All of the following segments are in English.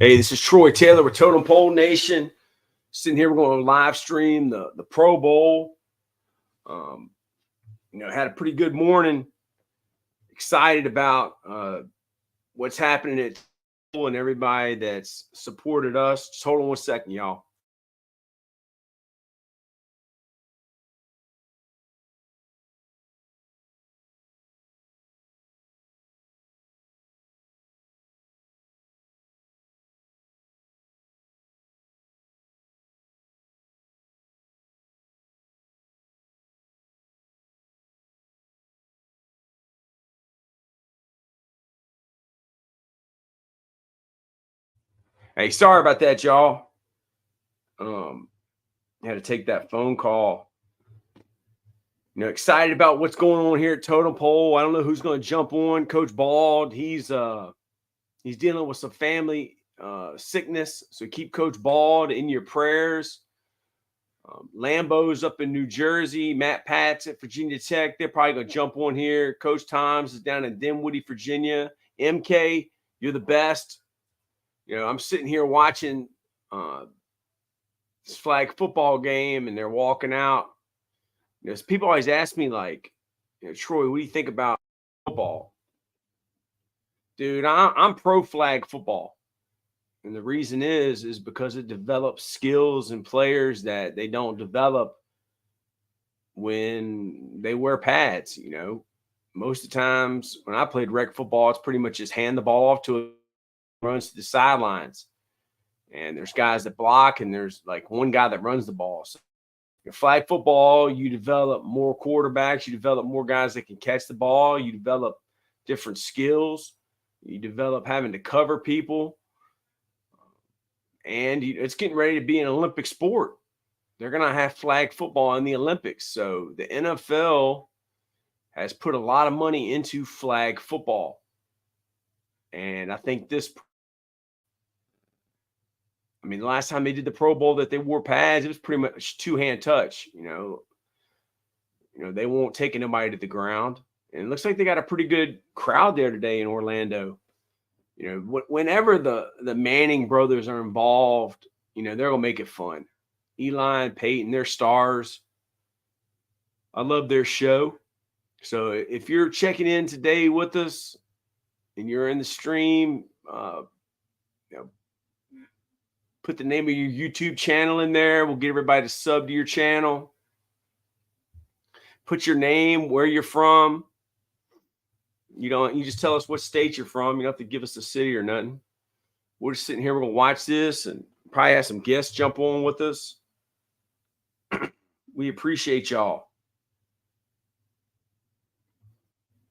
Hey, this is Troy Taylor with Totem Pole Nation. Sitting here, we're going to live stream the Pro Bowl. Had a pretty good morning. Excited about what's happening at and everybody that's supported us. Just hold on 1 second, y'all. Hey, sorry about that, y'all. Had to take that phone call. Excited about what's going on here at Totem Pole. I don't know who's going to jump on. Coach Bald, he's dealing with some family sickness, so keep Coach Bald in your prayers. Lambo's up in New Jersey. Matt Pat's at Virginia Tech. They're probably going to jump on here. Coach Times is down in Dinwiddie, Virginia. MK, you're the best. I'm sitting here watching this flag football game, and they're walking out. People always ask me, like, Troy, what do you think about football? Dude, I'm pro flag football. And the reason is because it develops skills and players that they don't develop when they wear pads. Most of the times when I played rec football, it's pretty much just hand the ball off to runs to the sidelines. And there's guys that block, and there's like one guy that runs the ball. So flag football, you develop more quarterbacks, you develop more guys that can catch the ball, you develop different skills, you develop having to cover people. And it's getting ready to be an Olympic sport. They're going to have flag football in the Olympics. So the NFL has put a lot of money into flag football. And I think the last time they did the Pro Bowl that they wore pads, it was pretty much two-hand touch. They won't take anybody to the ground. And it looks like they got a pretty good crowd there today in Orlando. Whenever the Manning brothers are involved, they're going to make it fun. Eli and Peyton, they're stars. I love their show. So if you're checking in today with us and you're in the stream, put the name of your YouTube channel in there. We'll get everybody to sub to your channel. Put your name, where you're from. You just tell us what state you're from. You don't have to give us the city or nothing. We're just sitting here. We're going to watch this and probably have some guests jump on with us. We appreciate y'all.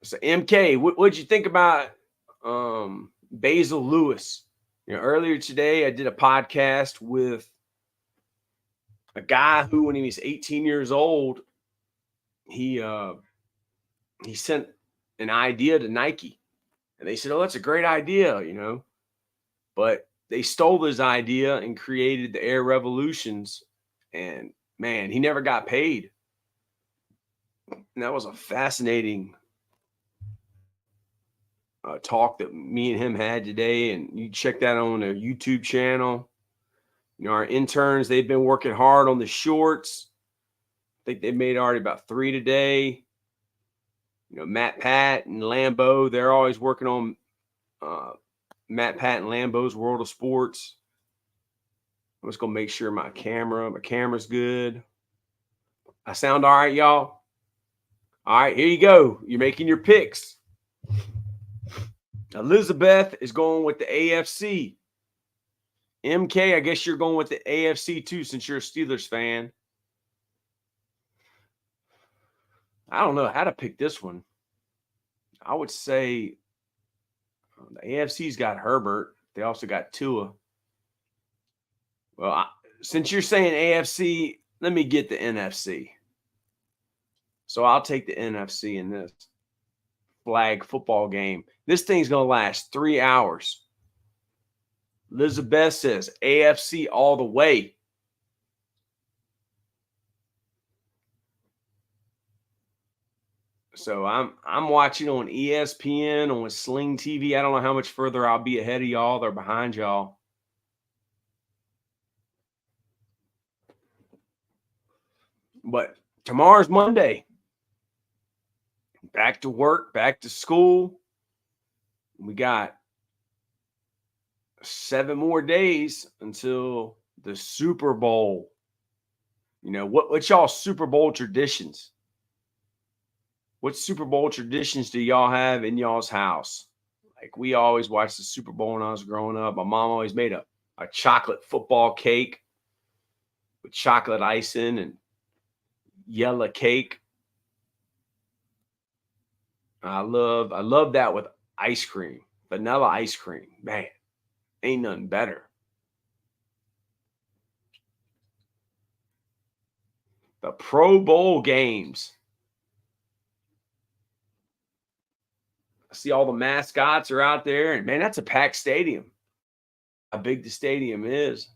So, MK, what'd you think about Basil Lewis? Earlier today, I did a podcast with a guy who, when he was 18 years old, he sent an idea to Nike, and they said, "Oh, that's a great idea," but they stole his idea and created the Air Revolutions, and man, he never got paid. And that was a fascinating talk that me and him had today, and you check that on their YouTube channel. Our interns, they've been working hard on the shorts. I think they made already about 3 today. Matt Pat and Lambo, they're always working on Matt Pat and Lambo's World of Sports. I'm just going to make sure my camera's good. I sound all right, y'all? All right, here you go. You're making your picks. Elizabeth is going with the AFC. MK, I guess you're going with the AFC too, since you're a Steelers fan. I don't know how to pick this one. I would say the AFC's got Herbert. They also got Tua. Well, since you're saying AFC, let me get the NFC. So I'll take the NFC in this flag football game. This thing's going to last 3 hours. Elizabeth says AFC all the way. So I'm watching on ESPN, on Sling TV. I don't know how much further I'll be ahead of y'all or behind y'all. But tomorrow's Monday. Back to work, back to school. We got 7 more days until the Super Bowl. You know, what's y'all Super Bowl traditions? What Super Bowl traditions do y'all have in y'all's house? Like, we always watched the Super Bowl when I was growing up. My mom always made a chocolate football cake with chocolate icing and yellow cake. I love that with ice cream, vanilla ice cream. Man, ain't nothing better. The Pro Bowl games. I see all the mascots are out there, and man, that's a packed stadium. How big the stadium is.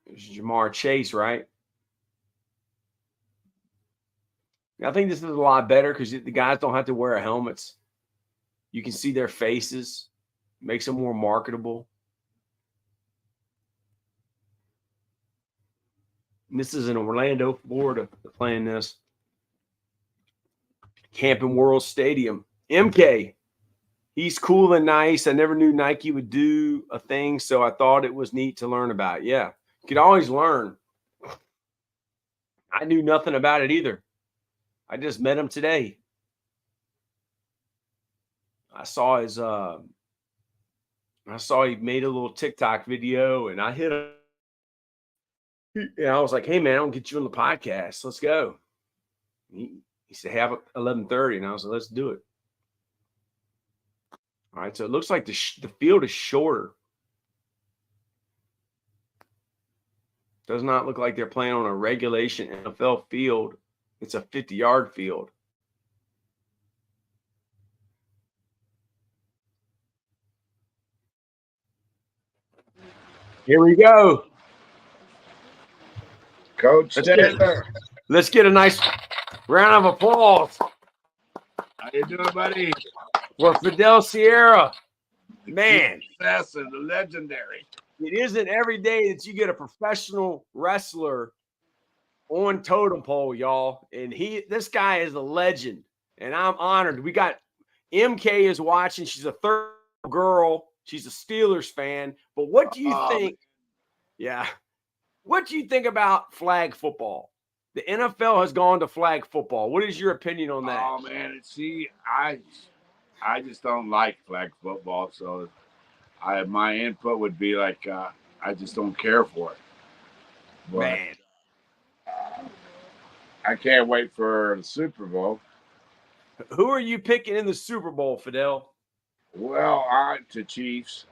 There's Jamar Chase, right? I think this is a lot better because the guys don't have to wear helmets. You can see their faces. Makes them more marketable. And this is in Orlando, Florida. They're playing this. Camping World Stadium. MK. He's cool and nice. I never knew Nike would do a thing, so I thought it was neat to learn about. Yeah, you can always learn. I knew nothing about it either. I just met him today. I saw he made a little TikTok video, and I hit him. And I was like, "Hey man, I'll get you on the podcast. Let's go." He said, "Have 11:30," and I was like, "Let's do it." All right, so it looks like the field is shorter. Does not look like they're playing on a regulation NFL field. It's a 50-yard field. Here we go. Coach Taylor. Let's get a nice round of applause. How you doing, buddy? For Fidel Sierra. Man. The legendary. It isn't every day that you get a professional wrestler on totem pole, y'all. And this guy is a legend. And I'm honored. We got MK is watching. She's a third girl. She's a Steelers fan. But what do you think? Yeah. What do you think about flag football? The NFL has gone to flag football. What is your opinion on that? Oh man, see, I just don't like flag football, so my input would be like I just don't care for it. But, man, I can't wait for the Super Bowl. Who are you picking in the Super Bowl, Fidel? Well, to Chiefs.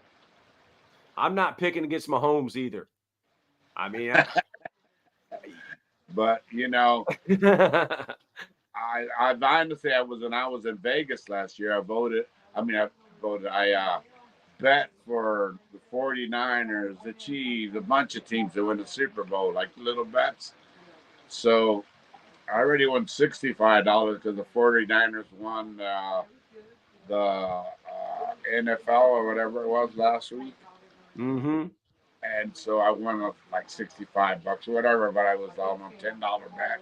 I'm not picking against Mahomes either. I mean, but you know, I honestly, when I was in Vegas last year, I bet for the 49ers, the Chiefs, a bunch of teams that win the Super Bowl, like little bets. So I already won $65 because the 49ers won the NFL or whatever it was last week. Mm-hmm. And so I won like $65 or whatever, but I was on a $10 bet.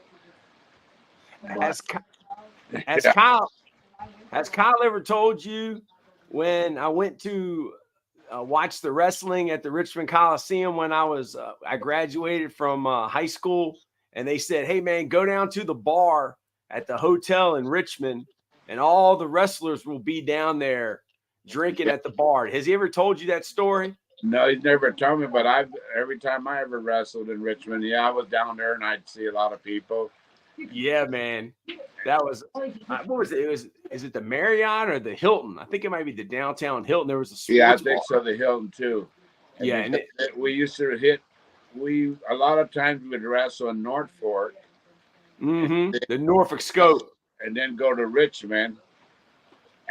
Has Kyle ever told you when I went to watch the wrestling at the Richmond Coliseum when I graduated from high school, and they said, "Hey man, go down to the bar at the hotel in Richmond, and all the wrestlers will be down there drinking at the bar." Has he ever told you that story? No, he's never told me, but every time I ever wrestled in Richmond, I was down there and I'd see a lot of people. Yeah, man. That was what was it? Is it the Marriott or the Hilton? I think it might be the downtown Hilton. There was a sports I think bar. so, the Hilton too. And yeah, and we used to a lot of times we would wrestle in North Fork. Mm-hmm. The Norfolk Scope. And then go to Richmond,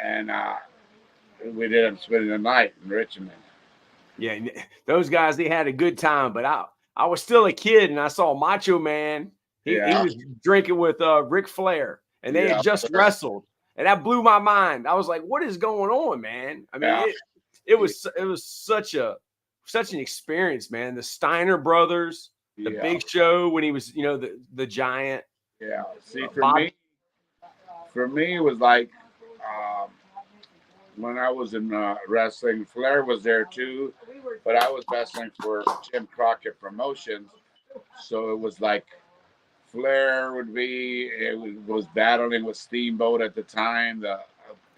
and we ended up spending the night in Richmond. Yeah, those guys, they had a good time, but I was still a kid, and I saw Macho Man. He was drinking with Ric Flair, and they had just wrestled, and that blew my mind. I was like, "What is going on, man?" I mean, it was such an experience, man. The Steiner brothers, the Yeah. Big Show when he was, the giant. Yeah. See, for me, it was like um, when I was in wrestling. Flair was there too, but I was wrestling for Jim Crockett Promotions, so it was like Flair was battling with Steamboat at the time. The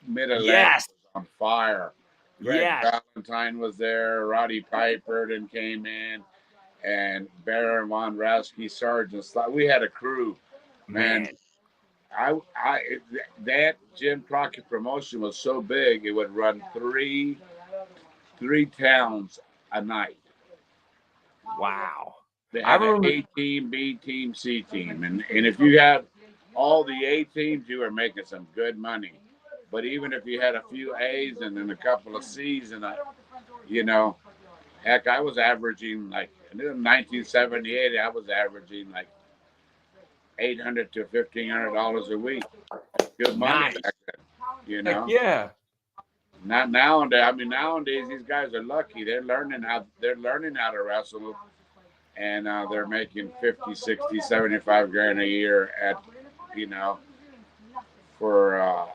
Mid Atlantic Yes. was on fire. Greg Yes. Valentine was there. Roddy Piper then came in, and Baron Von Raschke, Sergeant Slot. We had a crew, man. That Jim Crockett Promotion was so big it would run three towns a night. Wow. They had an A team, B team, C team, and if you had all the A teams, you were making some good money. But even if you had a few A's and then a couple of C's, and heck, I was averaging like in 1978, I was averaging like $800 to $1,500 a week. Good money back then, Heck yeah. Not nowadays. I mean, nowadays these guys are lucky. They're learning how to wrestle, and they're making 50, 60, 75 grand a year at, for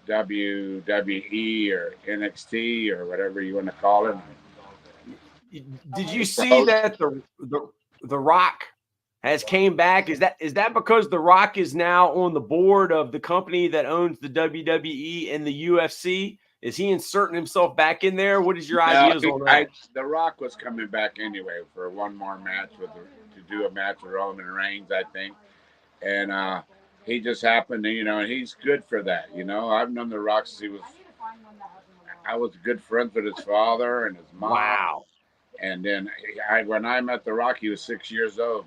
WWE or NXT or whatever you want to call it. Did you see that the Rock has came back? Is that because the Rock is now on the board of the company that owns the WWE and the UFC? Is he inserting himself back in there? What is your ideas on that? The Rock was coming back anyway for one more match to do a match with Roman Reigns, I think, and he just happened to, and he's good for that. I've known the Rock since I was good friends with his father and his mom. Wow. And then when I met the Rock, he was 6 years old.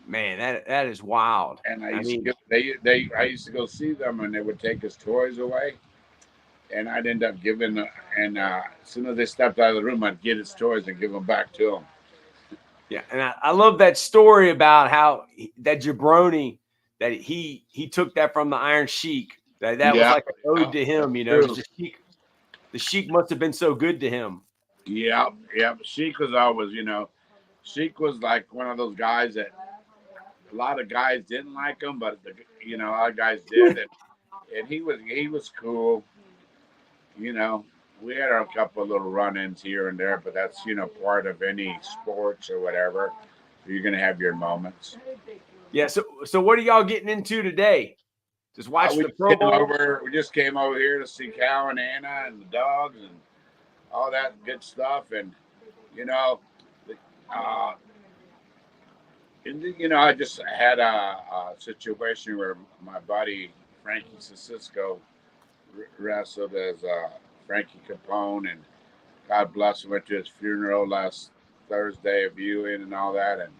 Man, that is wild. And I used to go see them, and they would take his toys away, and I'd end up giving. And as soon as they stepped out of the room, I'd get his toys and give them back to him. Yeah, and I love that story about how that jabroni, that he took that from the Iron Sheik. That was like an ode to him. The Sheik must have been so good to him. Yeah. Sheik was always, Sheik was like one of those guys that a lot of guys didn't like him, but a lot of guys did, and he was cool. We had a couple of little run-ins here and there, but that's part of any sports or whatever. You're gonna have your moments. Yeah. So what are y'all getting into today? Just watch the Pro Bowl. We just came over here to see Cal and Anna and the dogs and all that good stuff, and I just had a situation where my buddy Frankie Sisco wrestled as Frankie Capone, and God bless him. Went to his funeral last Thursday, a viewing and all that, and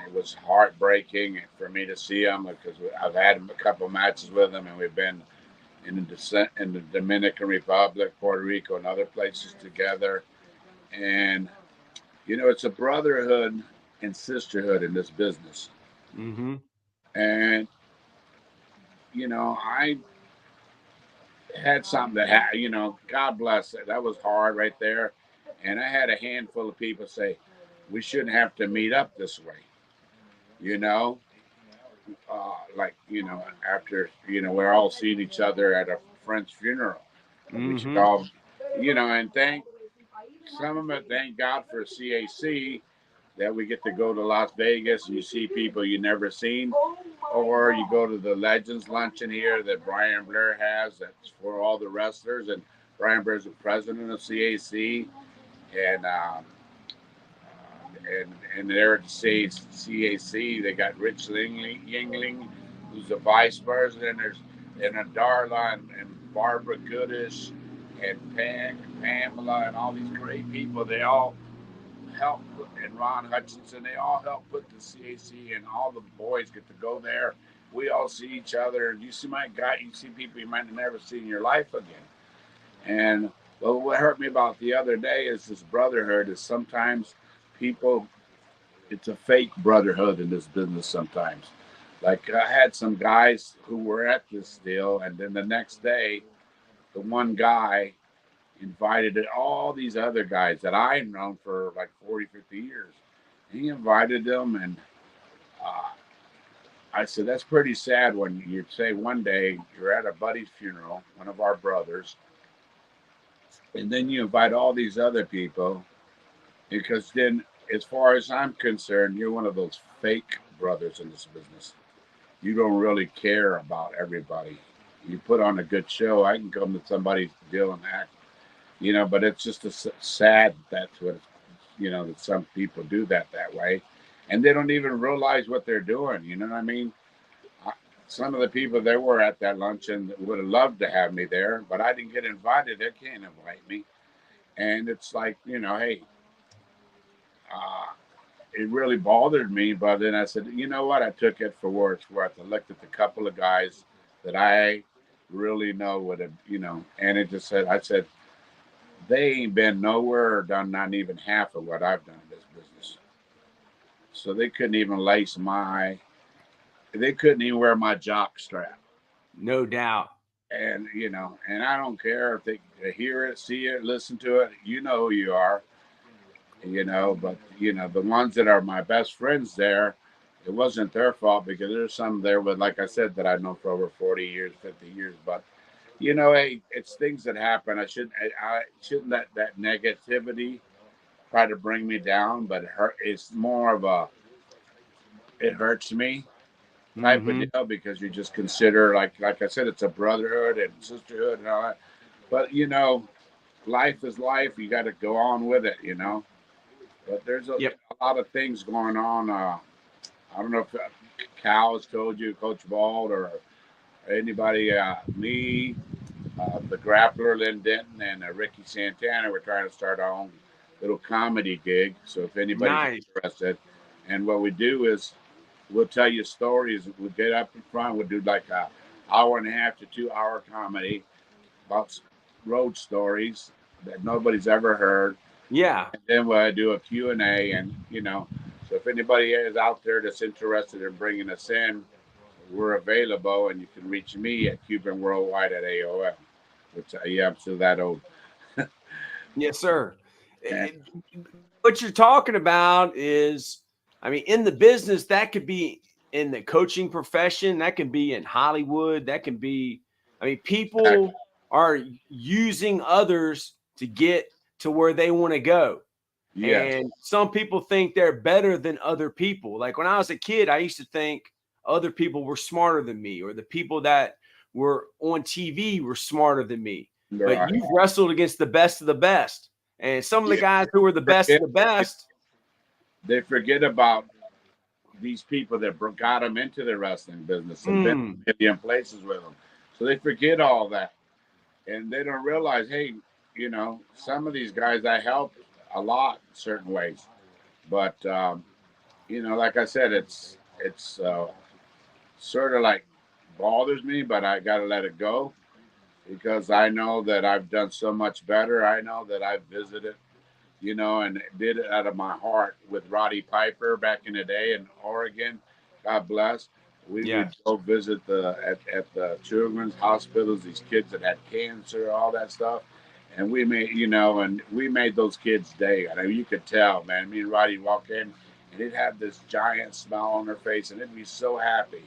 it was heartbreaking for me to see him because I've had a couple matches with him, and we've been in the Dominican Republic, Puerto Rico, and other places together, and it's a brotherhood and sisterhood in this business. Mm-hmm. And I had something that God bless it. That was hard right there. And I had a handful of people say, we shouldn't have to meet up this way. After, we're all seeing each other at a friend's funeral. Mm-hmm. We should all, and thank God for CAC that we get to go to Las Vegas and you see people you never seen, or you go to the Legends Luncheon here that Brian Blair has that's for all the wrestlers, and Brian Blair's the president of CAC, and there at CAC they got Rich Yingling, who's the vice president. There's Darla and Barbara Goodish and Pamela and all these great people. They all help, and Ron Hutchinson, they all help put the CAC, and all the boys get to go there. We all see each other, and you see people you might have never seen in your life again. And what hurt me about the other day is this brotherhood is sometimes people, it's a fake brotherhood in this business sometimes. Like I had some guys who were at this deal, and then the next day, the one guy, invited all these other guys that I've known for like 40, 50 years. He invited them, and I said, that's pretty sad when you say one day you're at a buddy's funeral, one of our brothers, and then you invite all these other people, because then, as far as I'm concerned, you're one of those fake brothers in this business. You don't really care about everybody. You put on a good show. I can come to somebody's deal and act, but it's just sad that's what, that some people do that way. And they don't even realize what they're doing. You know what I mean? Some of the people that were at that luncheon would have loved to have me there, but I didn't get invited. They can't invite me. And it's like, hey, it really bothered me. But then I said, you know what? I took it for what it's worth. I looked at the couple of guys that I really know would have, and it just said, I said, they ain't been nowhere or done not even half of what I've done in this business. So they couldn't even they couldn't even wear my jock strap. No doubt. And, and I don't care if they hear it, see it, listen to it. You know who you are, but, the ones that are my best friends there, it wasn't their fault, because there's some there with, like I said, that I've known for over 40 years, 50 years. But, hey, it's things that happen. I shouldn't let that negativity try to bring me down, but it's more of it hurts me type of deal, because you just consider, like I said, it's a brotherhood and sisterhood and all that. But life is life. You got to go on with it, But there's a lot of things going on. I don't know if Cal has told you, Coach Bald, or anybody. Me, the grappler Lynn Denton, and Ricky Santana. We're trying to start our own little comedy gig. So if anybody's interested, and what we do is, we'll tell you stories. We'll get up in front. We'll do like a hour and a half to 2 hour comedy about road stories that nobody's ever heard. Yeah. And then we'll do a Q&A, and, so if anybody is out there that's interested in bringing us in, we're available, and you can reach me at Cuban Worldwide at AOL, which, I'm still that old. Yes, sir. And what you're talking about is, in the business, that could be in the coaching profession, that can be in Hollywood, that can be, people are using others to get to where they want to go. Yes. And some people think they're better than other people. Like when I was a kid, I used to think other people were smarter than me, or the people that were on TV were smarter than me. Right. But you've wrestled against the best of the best. And some of the guys who were the best of the best, they forget about these people that got them into the wrestling business and been in places with them. So they forget all that. And they don't realize, hey, some of these guys I helped a lot in certain ways. But, like I said, it's sort of like bothers me, but I got to let it go, because I know that I've done so much better. I know that I've visited, and did it out of my heart with Roddy Piper back in the day in Oregon. God bless. We would go visit at the children's hospitals, these kids that had cancer, all that stuff. And we made those kids' day. You could tell, man. Me and Roddy walk in, and he'd have this giant smile on their face, and they'd be so happy,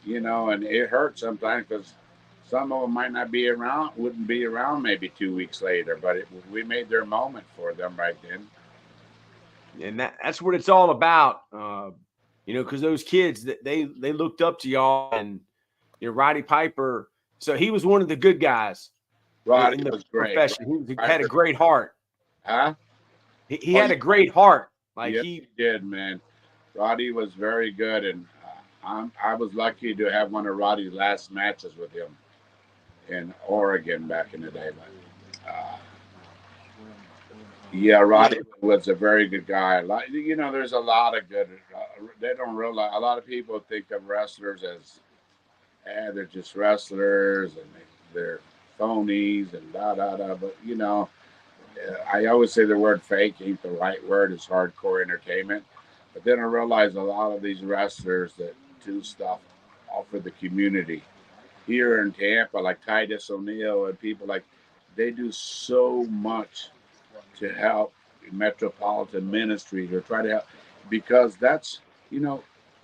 and it hurt sometimes, because some of them might not be around, wouldn't be around maybe 2 weeks later, but we made their moment for them right then. And that's what it's all about, because those kids, they looked up to y'all, and Roddy Piper. So he was one of the good guys. Roddy in the was great. profession. He had a great heart. Huh? He had a great heart. He did, man. Roddy was very good, and I was lucky to have one of Roddy's last matches with him in Oregon back in the day. But Roddy was a very good guy. There's a lot of good. They don't realize, a lot of people think of wrestlers as, they're just wrestlers and they're phonies and da. But I always say the word fake ain't the right word. It's hardcore entertainment. But then I realize a lot of these wrestlers that do stuff all for the community here in Tampa, like Titus O'Neil and people like they do so much to help metropolitan ministries or try to help, because that's, you know,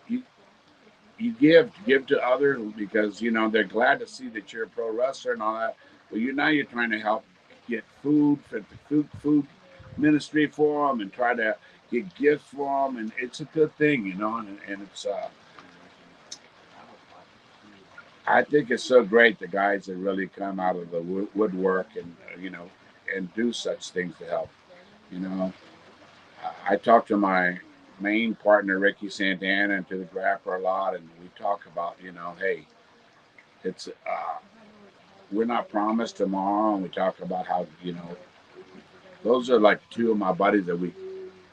you, you give to others because, you know, they're glad to see that you're a pro wrestler and all that. But you're trying to help get food for the food ministry for them and try to get gifts for them, and it's a good thing, you know. And it's I think it's so great the guys that really come out of the woodwork and you know, and do such things to help. You know, I talk to my main partner Ricky Santana and to the Grapper a lot, and we talk about, you know, hey, it's we're not promised tomorrow, and we talk about how, you know, those are like two of my buddies that we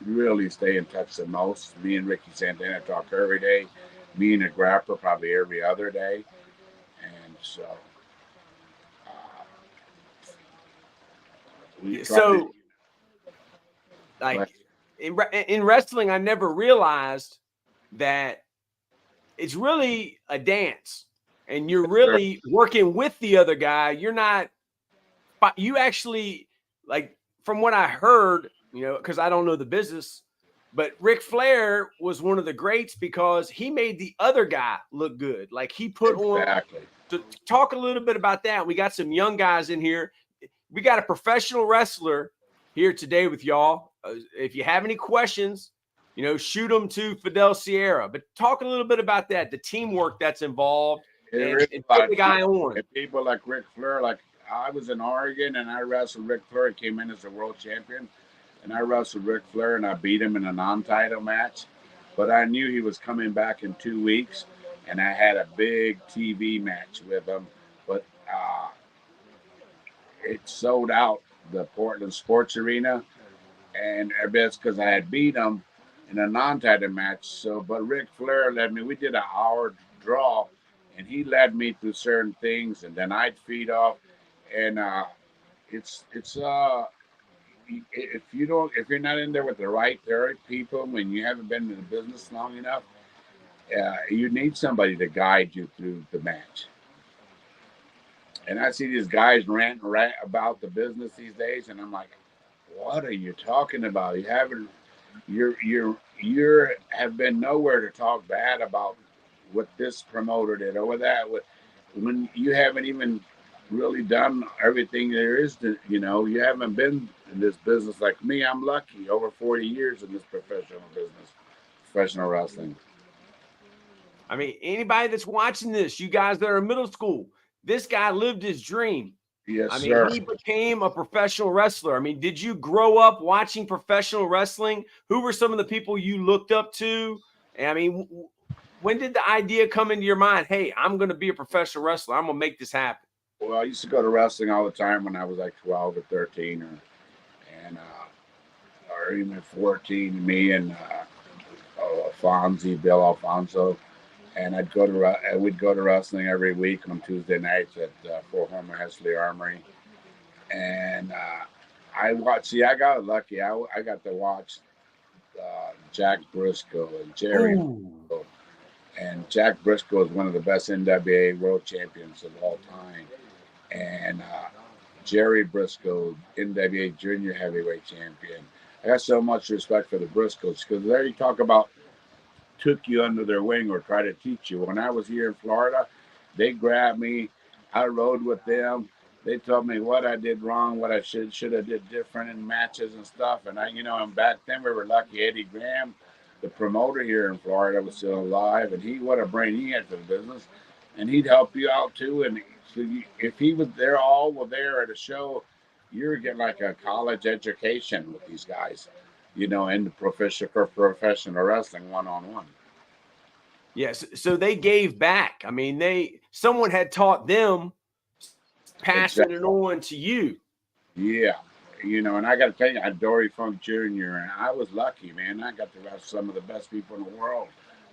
really stay in touch the most. Me and Ricky Santana talk every day. Me and the Grapper probably every other day, and so we try So, to, like in wrestling, I never realized that it's really a dance, and you're really working with the other guy. You're not. You actually, like, from what I heard, you know, because I don't know the business, but Ric Flair was one of the greats because he made the other guy look good. Like, he put exactly. on. To talk a little bit about that, we got some young guys in here. We got a professional wrestler here today with y'all. If you have any questions, you know, shoot them to Fidel Sierra. But talk a little bit about that, the teamwork that's involved, and put the guy on. And people like Ric Flair, like I was in Oregon and I wrestled Ric Flair. He came in as a world champion, and I wrestled Ric Flair and I beat him in a non-title match. But I knew he was coming back in 2 weeks, and I had a big TV match with him. But it sold out the Portland Sports Arena, and that's because I had beat him in a non-title match. So, but Ric Flair led me. We did an hour draw, and he led me through certain things, and then I'd feed off. And it's if you're not in there with the right people, when you haven't been in the business long enough, you need somebody to guide you through the match. And I see these guys rant about the business these days, and I'm like, what are you talking about? You have been nowhere to talk bad about what this promoter did or that, when you haven't even really done everything there is to, you know, you haven't been in this business like me. I'm lucky, over 40 years in this professional business, professional wrestling. I mean, anybody that's watching this, you guys that are in middle school, this guy lived his dream. Yes, I mean, sir. he became a professional wrestler. I mean, did you grow up watching professional wrestling? Who were some of the people you looked up to? And I mean, when did the idea come into your mind? Hey, I'm going to be a professional wrestler. I'm going to make this happen. Well, I used to go to wrestling all the time when I was like 12 or 13 or even 14, me and Bill Alfonso. And we'd go to wrestling every week on Tuesday nights at Fort Homer Hesley Armory. And I got lucky. I got to watch Jack Briscoe and Jerry. Briscoe. And Jack Briscoe is one of the best NWA world champions of all time. And Jerry Briscoe, NWA junior heavyweight champion. I got so much respect for the Briscoes because there you talk about took you under their wing or try to teach you. When I was here in Florida, they grabbed me. I rode with them. They told me what I did wrong, what I should have did different in matches and stuff. And and back then we were lucky. Eddie Graham, the promoter here in Florida, was still alive, and what a brain he had for the business. And he'd help you out too. And so if he was there, all were there at a show, you're getting like a college education with these guys, in the professional wrestling one-on-one. Yes. So they gave back. I mean, someone had taught them, passing it on to you. Yeah. And I got to tell you, I had Dory Funk Jr., and I was lucky, man. I got to wrestle some of the best people in the world.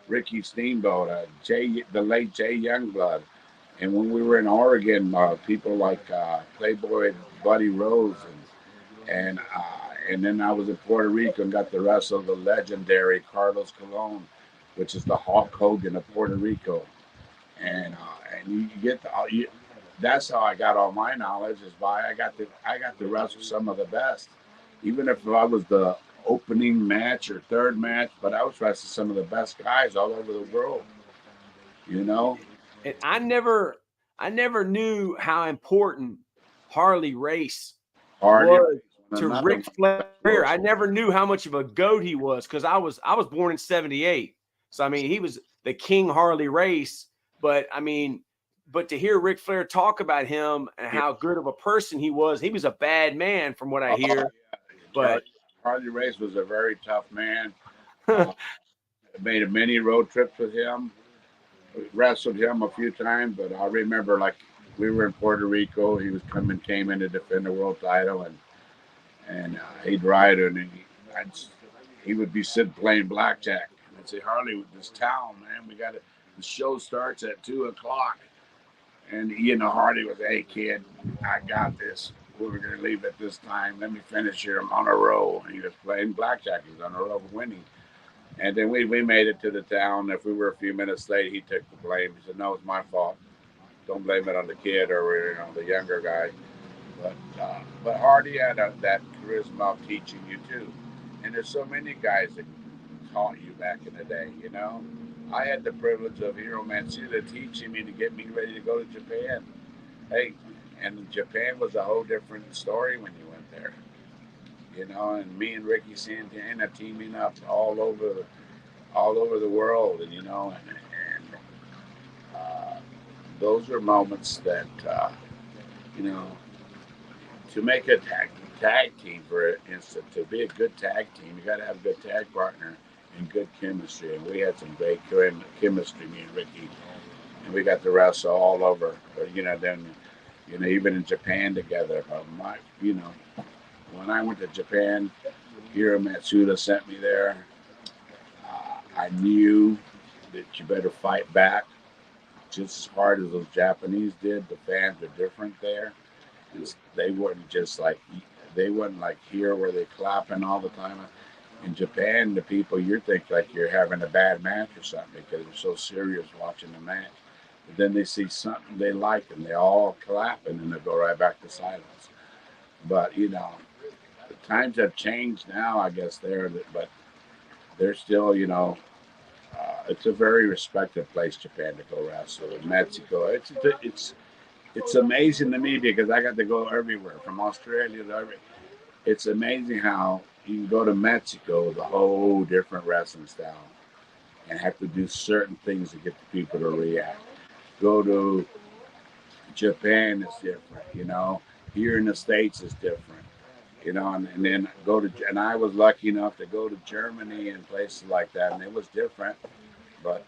Ricky Steamboat, the late Jay Youngblood. And when we were in Oregon, people like Playboy Buddy Rose, and then I was in Puerto Rico and got to wrestle the legendary Carlos Colon, which is the Hulk Hogan of Puerto Rico. And you get that's how I got all my knowledge, is by I got to wrestle some of the best, even if I was the opening match or third match, but I was wrestling some of the best guys all over the world. You know, And I never knew how important Harley Race Hardy was to another Ric Flair. I never knew how much of a goat he was, because I was born in '78. So I mean, he was the King Harley Race. But I mean, but to hear Ric Flair talk about him and how good of a person he was a bad man from what I hear. But Harley Race was a very tough man. Uh, made many road trips with him. Wrestled him a few times, but I remember like we were in Puerto Rico. He came in to defend the world title, and he'd ride it, and he would be sitting playing blackjack. And I'd say, Harley, this town, man, the show starts at 2:00, and Harley was, hey kid, I got this. We were gonna leave at this time. Let me finish here. I'm on a roll. And he was playing blackjack. He was on a roll of winning. And then we made it to the town. If we were a few minutes late, he took the blame. He said, "No, it's my fault. Don't blame it on the kid or the younger guy." But Hardy had that charisma of teaching you too. And there's so many guys that taught you back in the day. I had the privilege of Hiro Matsuda teaching me to get me ready to go to Japan. Hey, and Japan was a whole different story when you went there. And me and Ricky Santana teaming up all over the world, and those are moments that you know to make a tag team, for instance, to be a good tag team, you got to have a good tag partner and good chemistry. And we had some great chemistry, me and Ricky, and we got to wrestle all over. Then even in Japan together. When I went to Japan, Hiro Matsuda sent me there. I knew that you better fight back just as hard as those Japanese did. The fans are different there. They wouldn't like here where they clapping all the time. In Japan, the people, you think like you're having a bad match or something because they're so serious watching the match. But then they see something they like and they all clap and then they go right back to silence. But the times have changed now, I guess but they're still, it's a very respected place, Japan, to go wrestle. In Mexico, it's amazing to me because I got to go everywhere from Australia to everywhere. It's amazing how you can go to Mexico with a whole different wrestling style and have to do certain things to get the people to react. Go to Japan, it's different. Here in the States, it's different. And then and I was lucky enough to go to Germany and places like that, and it was different, but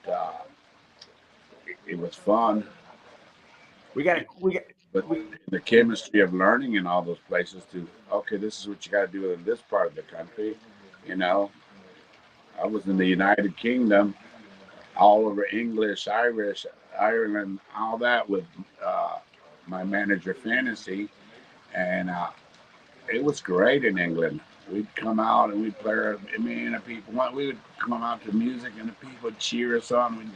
it was fun. But the chemistry of learning in all those places okay, this is what you got to do in this part of the country. You know, I was in the United Kingdom, all over English, Irish, Ireland, all that with my manager Fantasy, and it was great in England. We'd come out and we'd play. The people. We would come out to music, and the people would cheer us on.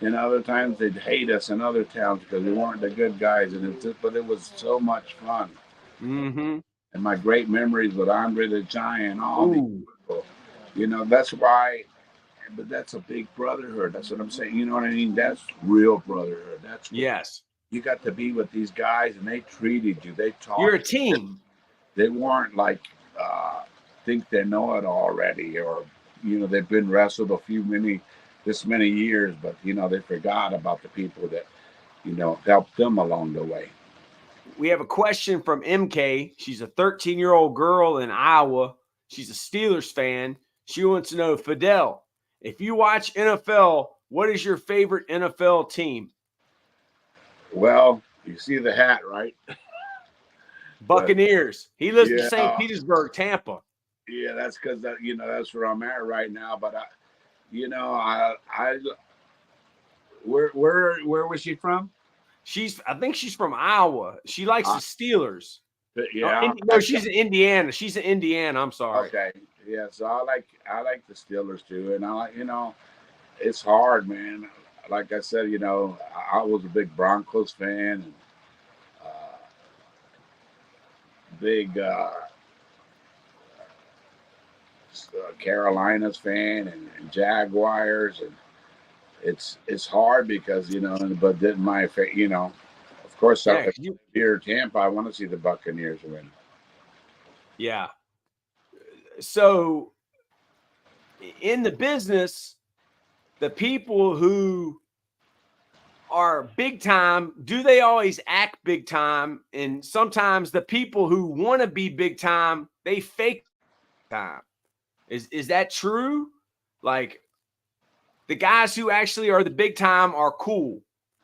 And other times they'd hate us in other towns because we weren't the good guys. But it was so much fun. Mm-hmm. And my great memories with Andre the Giant, all these people. That's why. But that's a big brotherhood. That's what I'm saying. You know what I mean? That's real brotherhood. Yes. You got to be with these guys, and they treated you. They talked. You're a team. They weren't like think they know it already, or they've been wrestled this many years, but they forgot about the people that helped them along the way. We have a question from MK. She's a 13-year-old girl in Iowa. She's a Steelers fan. She wants to know, Fidel, if you watch NFL, what is your favorite NFL team? Well, you see the hat, right? Buccaneers. He lives in St. Petersburg, Tampa. Yeah, that's because that's where I'm at right now. But where was she from? I think she's from Iowa. She likes the Steelers. Yeah. No, she's in Indiana. She's in Indiana. I'm sorry. Okay. Yeah. So I like the Steelers too, and I like it's hard, man. Like I said, I was a big Broncos fan, big Carolinas fan and Jaguars, and it's hard because but then of course, Yeah, here Tampa, I want to see the Buccaneers win. Yeah. So in the business, the people who are big time, do they always act big time? And sometimes the people who want to be big time, they fake time. Is that true? Like the guys who actually are the big time are cool.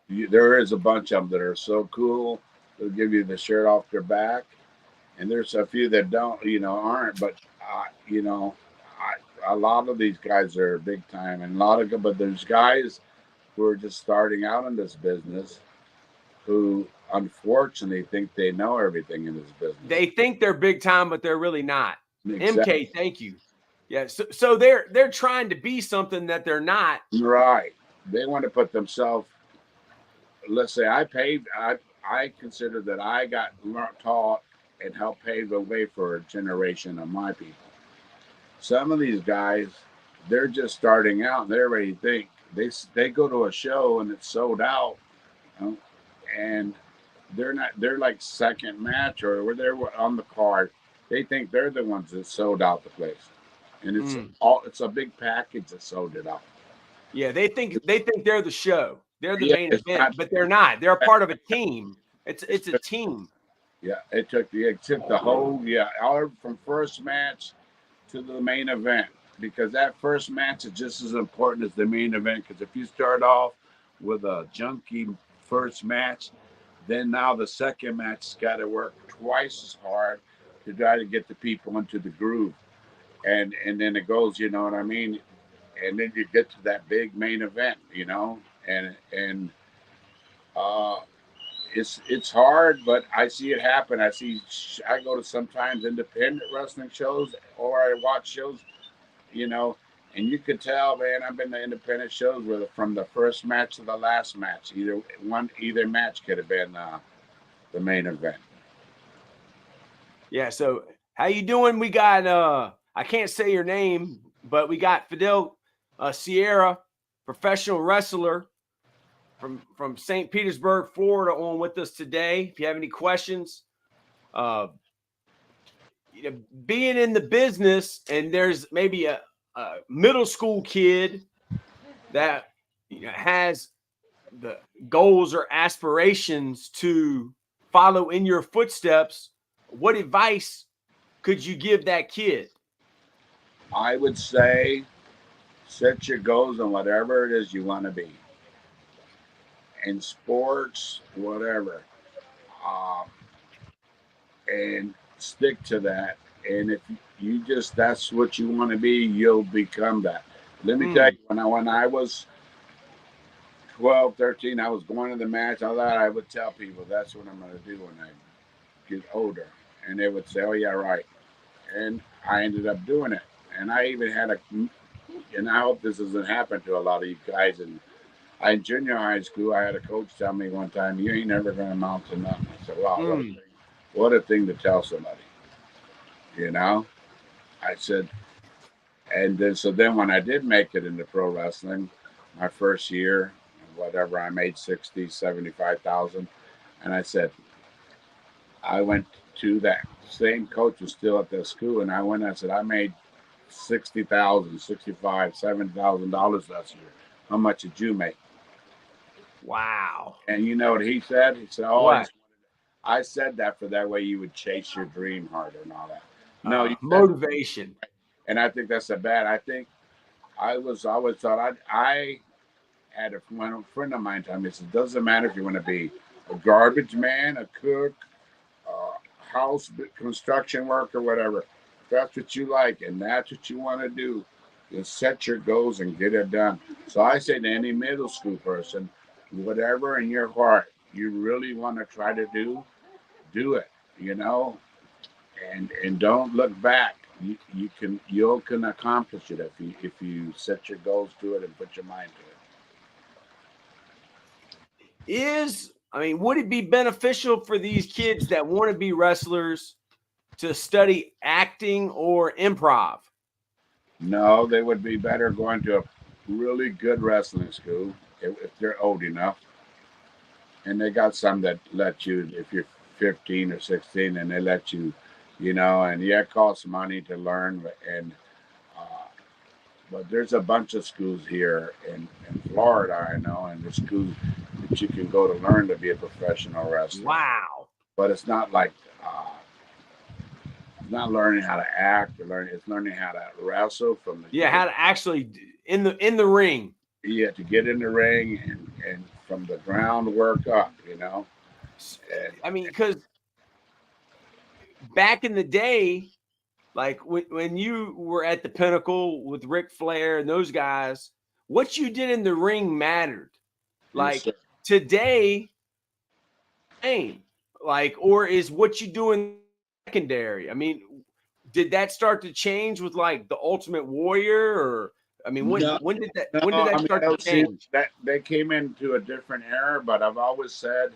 There is a bunch of them that are so cool. They'll give you the shirt off their back. And there's a few that don't, aren't. But, a lot of these guys are big time. And but there's guys who are just starting out in this business who unfortunately think they know everything in this business. They think they're big time, but they're really not. Exactly. MK, thank you. Yeah, so they're trying to be something that they're not. Right. They want to put themselves. Let's say I consider that I got taught and helped pave the way for a generation of my people. Some of these guys, they're just starting out and they already think they go to a show and it's sold out, and they're like second match or they're on the card. They think they're the ones that sold out the place. And it's a big package that sold it out. Yeah, they think they're the show. They're the main event, but they're not. They're a part of a team. It's a team. Yeah, it took the whole all from first match to the main event, because that first match is just as important as the main event. Because if you start off with a junky first match, then now the second match has got to work twice as hard to try to get the people into the groove. And then it goes, you know what I mean? And then you get to that big main event, and it's hard, but I see it happen. I go to sometimes independent wrestling shows, or I watch shows, and you could tell, man, I've been to independent shows where from the first match to the last match, either match could have been the main event. Yeah. So how you doing? We got I can't say your name, but we got Fidel Sierra, professional wrestler from St. Petersburg, Florida, on with us today. If you have any questions, being in the business, and there's maybe a middle school kid that has the goals or aspirations to follow in your footsteps, what advice could you give that kid? I would say set your goals on whatever it is you want to be. In sports, whatever. And stick to that. And if you that's what you want to be, you'll become that. Let me tell you, when I was 12, 13, I was going to the match. I thought I would tell people that's what I'm going to do when I get older. And they would say, oh, yeah, right. And I ended up doing it. And I even had and I hope this doesn't happen to a lot of you guys. And in junior high school, I had a coach tell me one time, you ain't never going to amount to nothing. I said, wow, what a thing to tell somebody. I said, and then when I did make it into pro wrestling, my first year, whatever, I made 60, 75,000. And I said, I went to that same coach was still at the school. And I said, I made $60,000, $65,000, $70,000 last year. How much did you make? Wow. And you know what he said? He said, oh, what? I said that for that way you would chase your dream harder and all that. No, motivation. And I think that's bad. I think I always thought I had a friend of mine tell me, he said, doesn't matter if you want to be a garbage man, a cook, house construction worker, whatever. If that's what you like and that's what you want to do, just set your goals and get it done. So I say to any middle school person, whatever in your heart you really want to try to do it, and don't look back. You can accomplish it if you set your goals to it and put your mind to it. Would it be beneficial for these kids that want to be wrestlers to study acting or improv? No, they would be better going to a really good wrestling school if they're old enough. And they got some that let you, if you're 15 or 16, and they let you, and yeah, it costs money to learn. But there's a bunch of schools here in Florida, I know, and there's schools that you can go to learn to be a professional wrestler. Wow. But it's not like, it's not learning how to act or it's learning how to wrestle from the how to actually in the ring. Yeah, to get in the ring and from the groundwork up, I mean, because back in the day, like when you were at the pinnacle with Ric Flair and those guys, what you did in the ring mattered. Like today, or is what you do in secondary? I mean, did that start to change with like the Ultimate Warrior, or when did that start to change? That they came into a different era, but I've always said,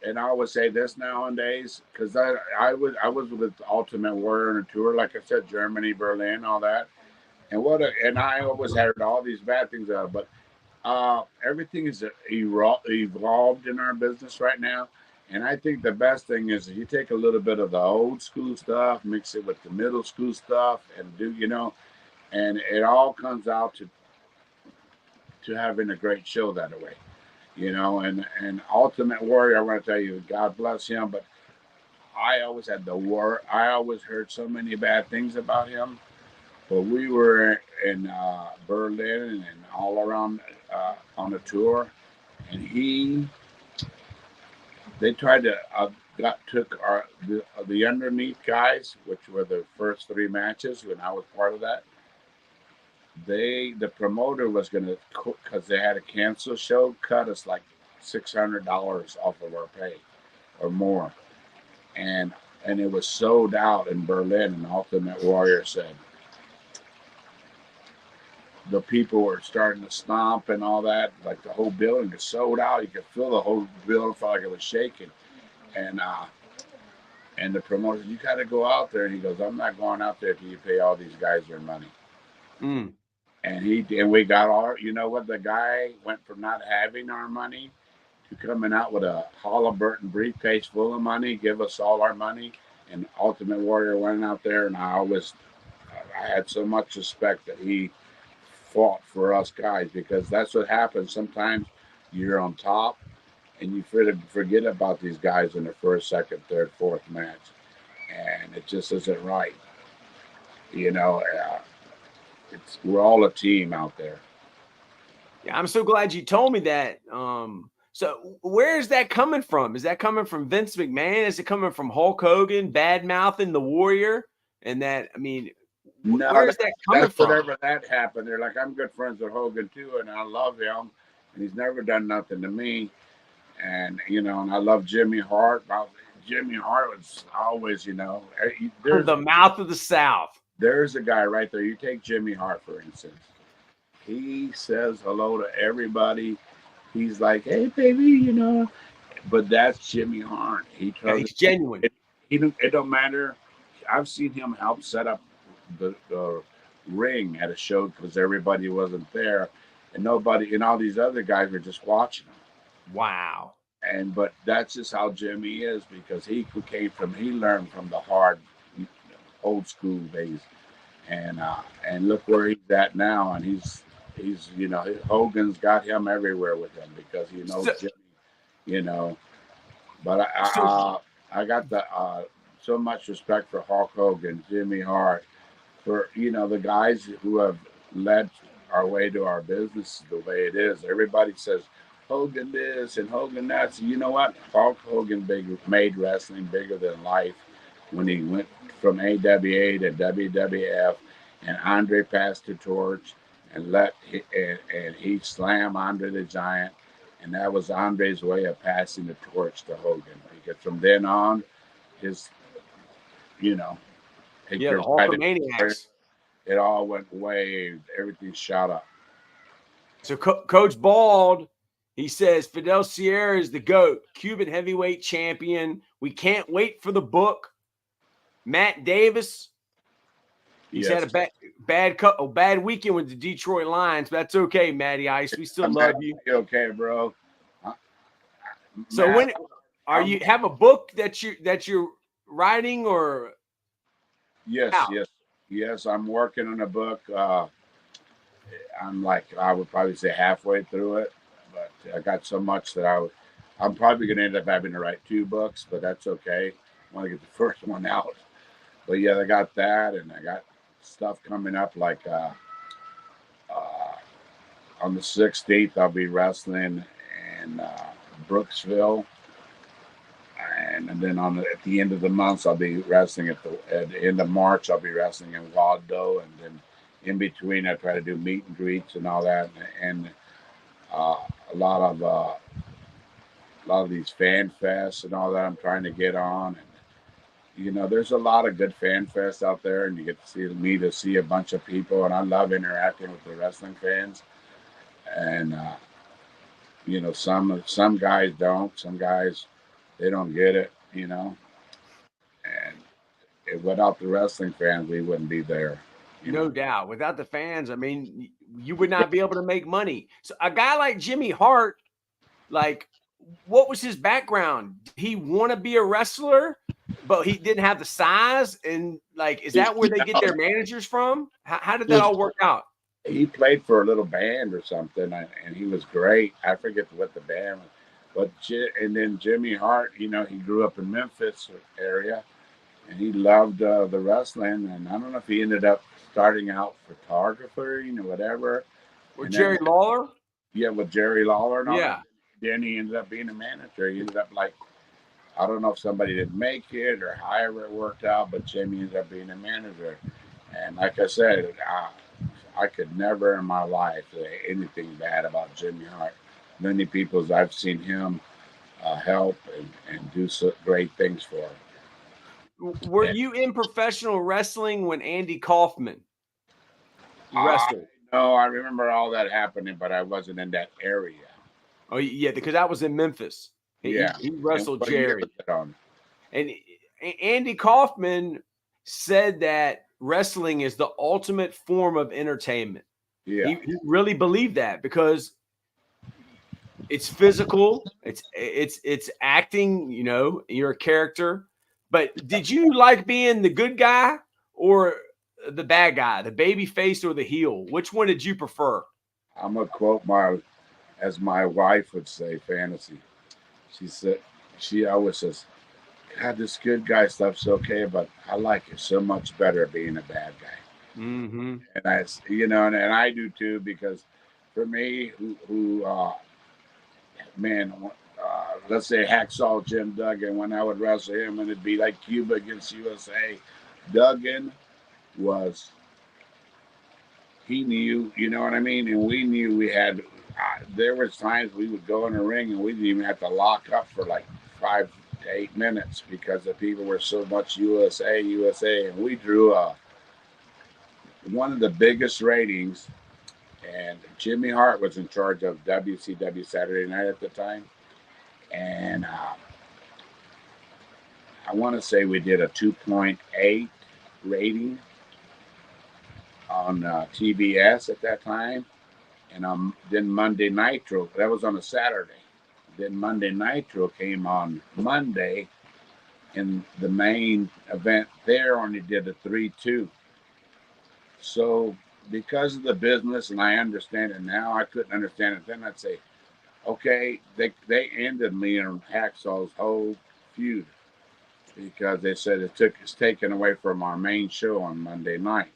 and I always say this nowadays, because I was with Ultimate Warrior on a tour, like I said, Germany, Berlin, all that, and I always heard all these bad things out, but everything is evolved in our business right now. And I think the best thing is if you take a little bit of the old school stuff, mix it with the middle school stuff, and and it all comes out to having a great show that way, and Ultimate Warrior, I want to tell you, God bless him, but I always heard so many bad things about him. But we were in Berlin and all around on a tour, and they tried to took the underneath guys, which were the first 3 matches when I was part of that. The promoter was going to, because they had a cancel show, cut us like $600 off of our pay or more, and it was sold out in Berlin. And Ultimate Warrior said the people were starting to stomp and all that, like the whole building was sold out. You could feel the whole building, felt like it was shaking. And the promoter said, "You got to go out there." And he goes, "I'm not going out there till you pay all these guys their money." And we got the guy went from not having our money to coming out with a Halliburton briefcase full of money, give us all our money. And Ultimate Warrior went out there, and I had so much respect that he fought for us guys, because that's what happens. Sometimes you're on top and you forget about these guys in the first, second, third, fourth match, and it just isn't right. We're all a team out there. Yeah, I'm so glad you told me that. So where is that coming from? Is that coming from Vince McMahon? Is it coming from Hulk Hogan bad mouthing the Warrior? And where is that coming from? Whatever that happened, they're like, I'm good friends with Hogan too, and I love him, and he's never done nothing to me. And and I love Jimmy Hart. Jimmy Hart was always, the mouth of the South. There's a guy right there. You take Jimmy Hart, for instance. He says hello to everybody. He's like, "Hey, baby," But that's Jimmy Hart. He's genuine. It don't matter. I've seen him help set up the ring at a show because everybody wasn't there, and nobody, and all these other guys were just watching him. Wow. But that's just how Jimmy is, because he learned from the hard old school days, and look where he's at now, and he's Hogan's got him everywhere with him because he knows Jimmy, But I got so much respect for Hulk Hogan, Jimmy Hart, for the guys who have led our way to our business the way it is. Everybody says Hogan this and Hogan that. So you know what? Hulk Hogan made wrestling bigger than life when he went from AWA to WWF, and Andre passed the torch and he slammed Andre the Giant, and that was Andre's way of passing the torch to Hogan, because from then on, his the Hulkamaniacs, it all went way, everything shot up. So Coach Bald, he says Fidel Sierra is the GOAT, Cuban heavyweight champion. We can't wait for the book. Matt Davis. He's had a bad weekend with the Detroit Lions, but that's okay, Matty Ice. We still love you. Okay, bro. So Matt, when are you have a book that you're writing or? Yes. I'm working on a book. I'm like, I would probably say halfway through it, but I got so much that I'm probably going to end up having to write 2 books, but that's okay. I want to get the first one out. But yeah, I got that, and I got stuff coming up like on the 16th, I'll be wrestling in Brooksville. And then at the end of the month, I'll be wrestling at the end of March. I'll be wrestling in Waldo, and then in between, I try to do meet and greets and all that, and a lot of these fan fests and all that. I'm trying to get on, and there's a lot of good fan fests out there, and you get to see a bunch of people, and I love interacting with the wrestling fans, and some guys don't, some guys they don't get it, and without the wrestling fans, we wouldn't be there. No doubt. Without the fans, I mean, you would not be able to make money. So a guy like Jimmy Hart, like, what was his background? Did he want to be a wrestler, but he didn't have the size? And like, is that where they get their managers from? How did that all work out? He played for a little band or something, and he was great. I forget what the band was. And then Jimmy Hart, he grew up in Memphis area, and he loved the wrestling. And I don't know if he ended up starting out photographer, whatever. With Jerry Lawler? Yeah, with Jerry Lawler. Yeah. Then he ended up being a manager. He ended up I don't know if somebody didn't make it or however it worked out, but Jimmy ended up being a manager. And like I said, I could never in my life say anything bad about Jimmy Hart. Many people I've seen him help and do great things for. Were you in professional wrestling when Andy Kaufman wrestled? No, I remember all that happening, but I wasn't in that area. Oh, yeah, because that was in Memphis. He wrestled Jerry. And Andy Kaufman said that wrestling is the ultimate form of entertainment. Yeah. He really believed that because it's physical, it's acting, you're a character. But did you like being the good guy or the bad guy, the baby face or the heel? Which one did you prefer? I'm going to quote as my wife would say, fantasy. She always says, God, this good guy stuff's okay, but I like it so much better being a bad guy. Mm-hmm. And and I do too, because for me, let's say Hacksaw Jim Duggan, when I would wrestle him, and it'd be like Cuba against USA. Duggan he knew, you know what I mean? And we knew we had, there was times we would go in the ring and we didn't even have to lock up for like 5 to 8 minutes because the people were so much USA. And we drew one of the biggest ratings, and Jimmy Hart was in charge of WCW Saturday Night at the time. And I want to say we did a 2.8 rating on TBS at that time. And then Monday Nitro, that was on a Saturday. Then Monday Nitro came on Monday, and the main event there only did a 3.2. So because of the business, and I understand it now, I couldn't understand it then. I'd say, okay, they ended me and Hacksaw's whole feud because they said it's taken away from our main show on Monday night.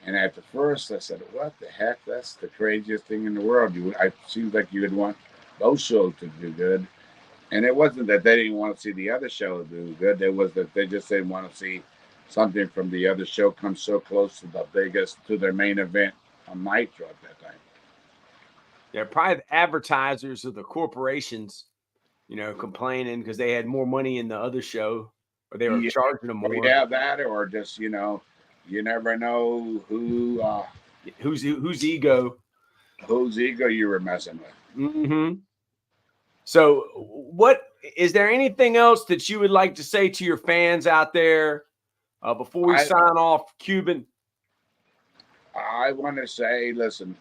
And at the first, I said, what the heck? That's the craziest thing in the world. It seems like you would want both shows to do good. And it wasn't that they didn't want to see the other show do good. It was that they just didn't want to see something from the other show come so close to their main event on Nitro at that time. Yeah, probably the advertisers of the corporations, complaining because they had more money in the other show, or they were charging them more. Yeah, that, or just, you never know whose ego you were messing with. Mm-hmm. So is there anything else that you would like to say to your fans out there Before we sign off, Cuban. I want to say, listen,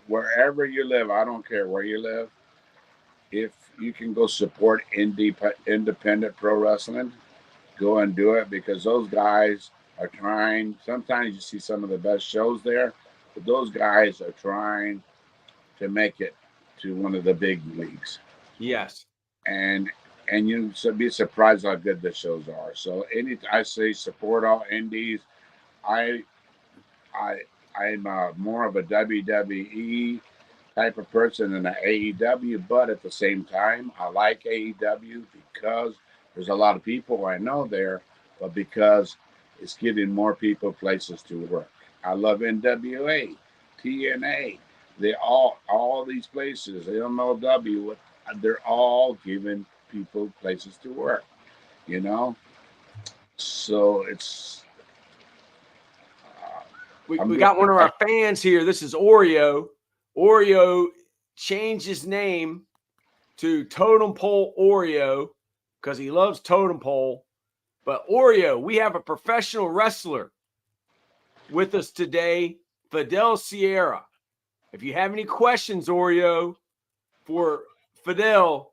wherever you live, I don't care where you live, if you can go support independent pro wrestling, go and do it, because those guys are trying. Sometimes you see some of the best shows there, but those guys are trying to make it to one of the big leagues. Yes. And you be surprised how good the shows are. So I say support all indies. I'm more of a WWE type of person than an AEW, but at the same time, I like AEW because there's a lot of people I know there, but because it's giving more people places to work. I love NWA, TNA. They all these places, MLW, they're all giving people places to work, you know? So it's... we got one of our fans here. This is Oreo. Oreo changed his name to Totem Pole Oreo because he loves Totem Pole. But Oreo, we have a professional wrestler with us today, Fidel Sierra. If you have any questions, Oreo, for Fidel,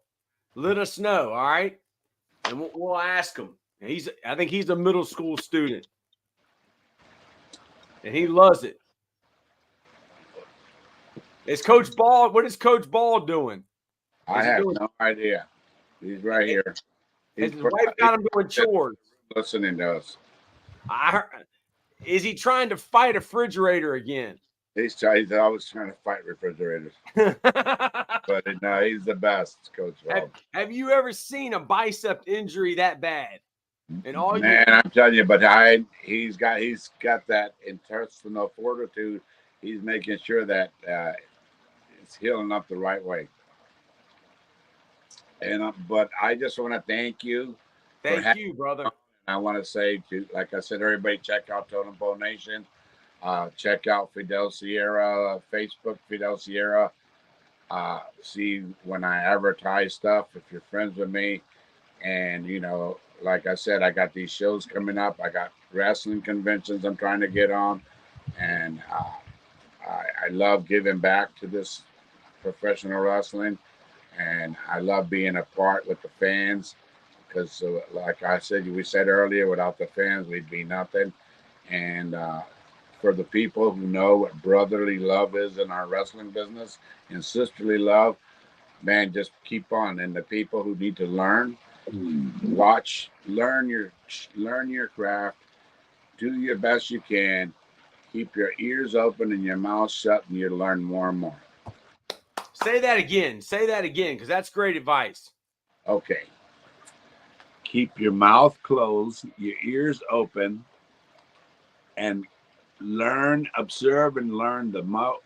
let us know, all right? And we'll ask him. I think he's a middle school student. And he loves it. Is Coach Ball, what is Coach Ball doing? I have no idea. He's right here. His wife got him doing chores. Listening to us. Is he trying to fight a refrigerator again? He's always trying to fight refrigerators. But no, he's the best, Coach Ball. Have you ever seen a bicep injury that bad? I'm telling you, but he's got that intestinal fortitude. He's making sure that it's healing up the right way. And but I just want to thank you. Thank you, brother. I want to say, like I said, everybody check out Totem Pole Nation. Check out Fidel Sierra, Facebook Fidel Sierra. See when I advertise stuff, if you're friends with me. And, like I said, I got these shows coming up. I got wrestling conventions I'm trying to get on. And I love giving back to this professional wrestling. And I love being a part with the fans. Because, like I said, we said earlier, without the fans, we'd be nothing. And for the people who know what brotherly love is in our wrestling business and sisterly love, man, just keep on. And the people who need to learn, watch, learn your craft, do your best you can, keep your ears open and your mouth shut, and you'll learn more and more. Say that again, because that's great advice. Okay. Keep your mouth closed, your ears open, and observe and learn the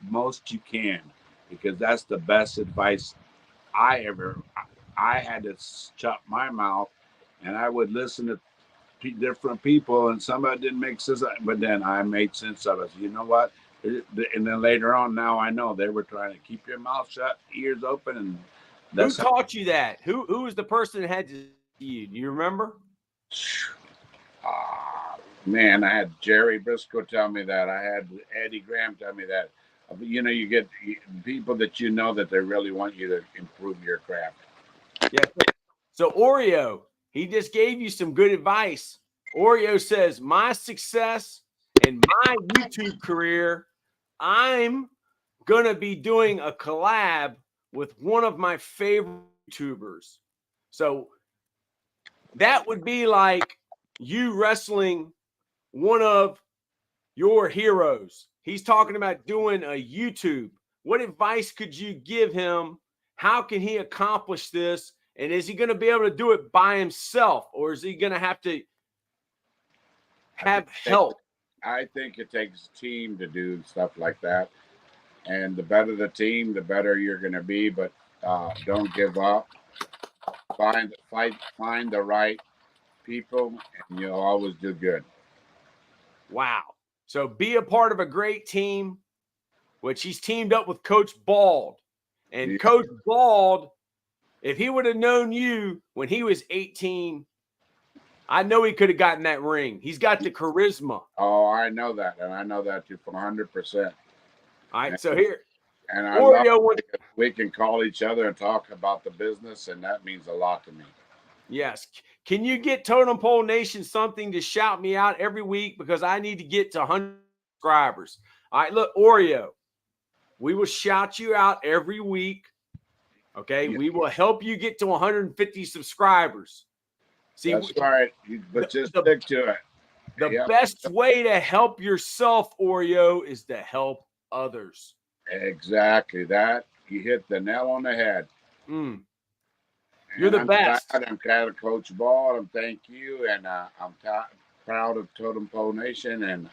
most you can, because that's the best advice I had to shut my mouth, and I would listen to different people, and some of it didn't make sense, but then I made sense of it. You know what? And then later on, now I know they were trying to keep your mouth shut, ears open, and that's who taught you that? Who was the person that had to you? Do you remember? Man, I had Jerry Briscoe tell me that. I had Eddie Graham tell me that. You get people that that they really want you to improve your craft. Yeah. So Oreo, he just gave you some good advice. Oreo says, my success in my YouTube career, I'm going to be doing a collab with one of my favorite YouTubers. So that would be like you wrestling one of your heroes. He's talking about doing a YouTube. What advice could you give him? How can he accomplish this? And is he going to be able to do it by himself, or is he going to have to have help? I think it takes a team to do stuff like that. And the better the team, the better you're going to be. But don't give up. Find the right people, and you'll always do good. Wow. So be a part of a great team, which he's teamed up with Coach Bald. And Coach Bald, if he would have known you when he was 18, I know he could have gotten that ring. He's got the charisma. Oh, I know that, and I know that too 100%. All right, so here, and I Oreo love it because we can call each other and talk about the business, and that means a lot to me. Yes. Can you get Totem Pole Nation something to shout me out every week, because I need to get to 100 subscribers? All right, look, Oreo, we will shout you out every week. Okay, we will help you get to 150 subscribers. See, that's right, but just stick to it. The best way to help yourself, Oreo, is to help others. Exactly that. You hit the nail on the head. You're the best. I'm glad of Coach Ball, and thank you. And I'm proud of Totem Pole Nation. And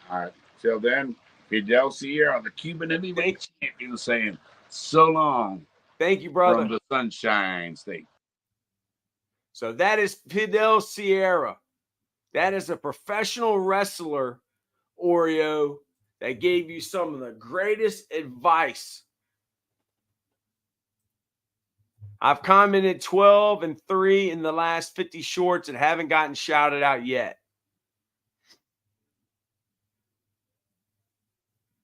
till then, Fidel Sierra, the Cuban heavyweight champion, saying so long. Thank you, brother. From the Sunshine State. So that is Fidel Sierra. That is a professional wrestler, Oreo, that gave you some of the greatest advice. I've commented 12 and 3 in the last 50 shorts and haven't gotten shouted out yet.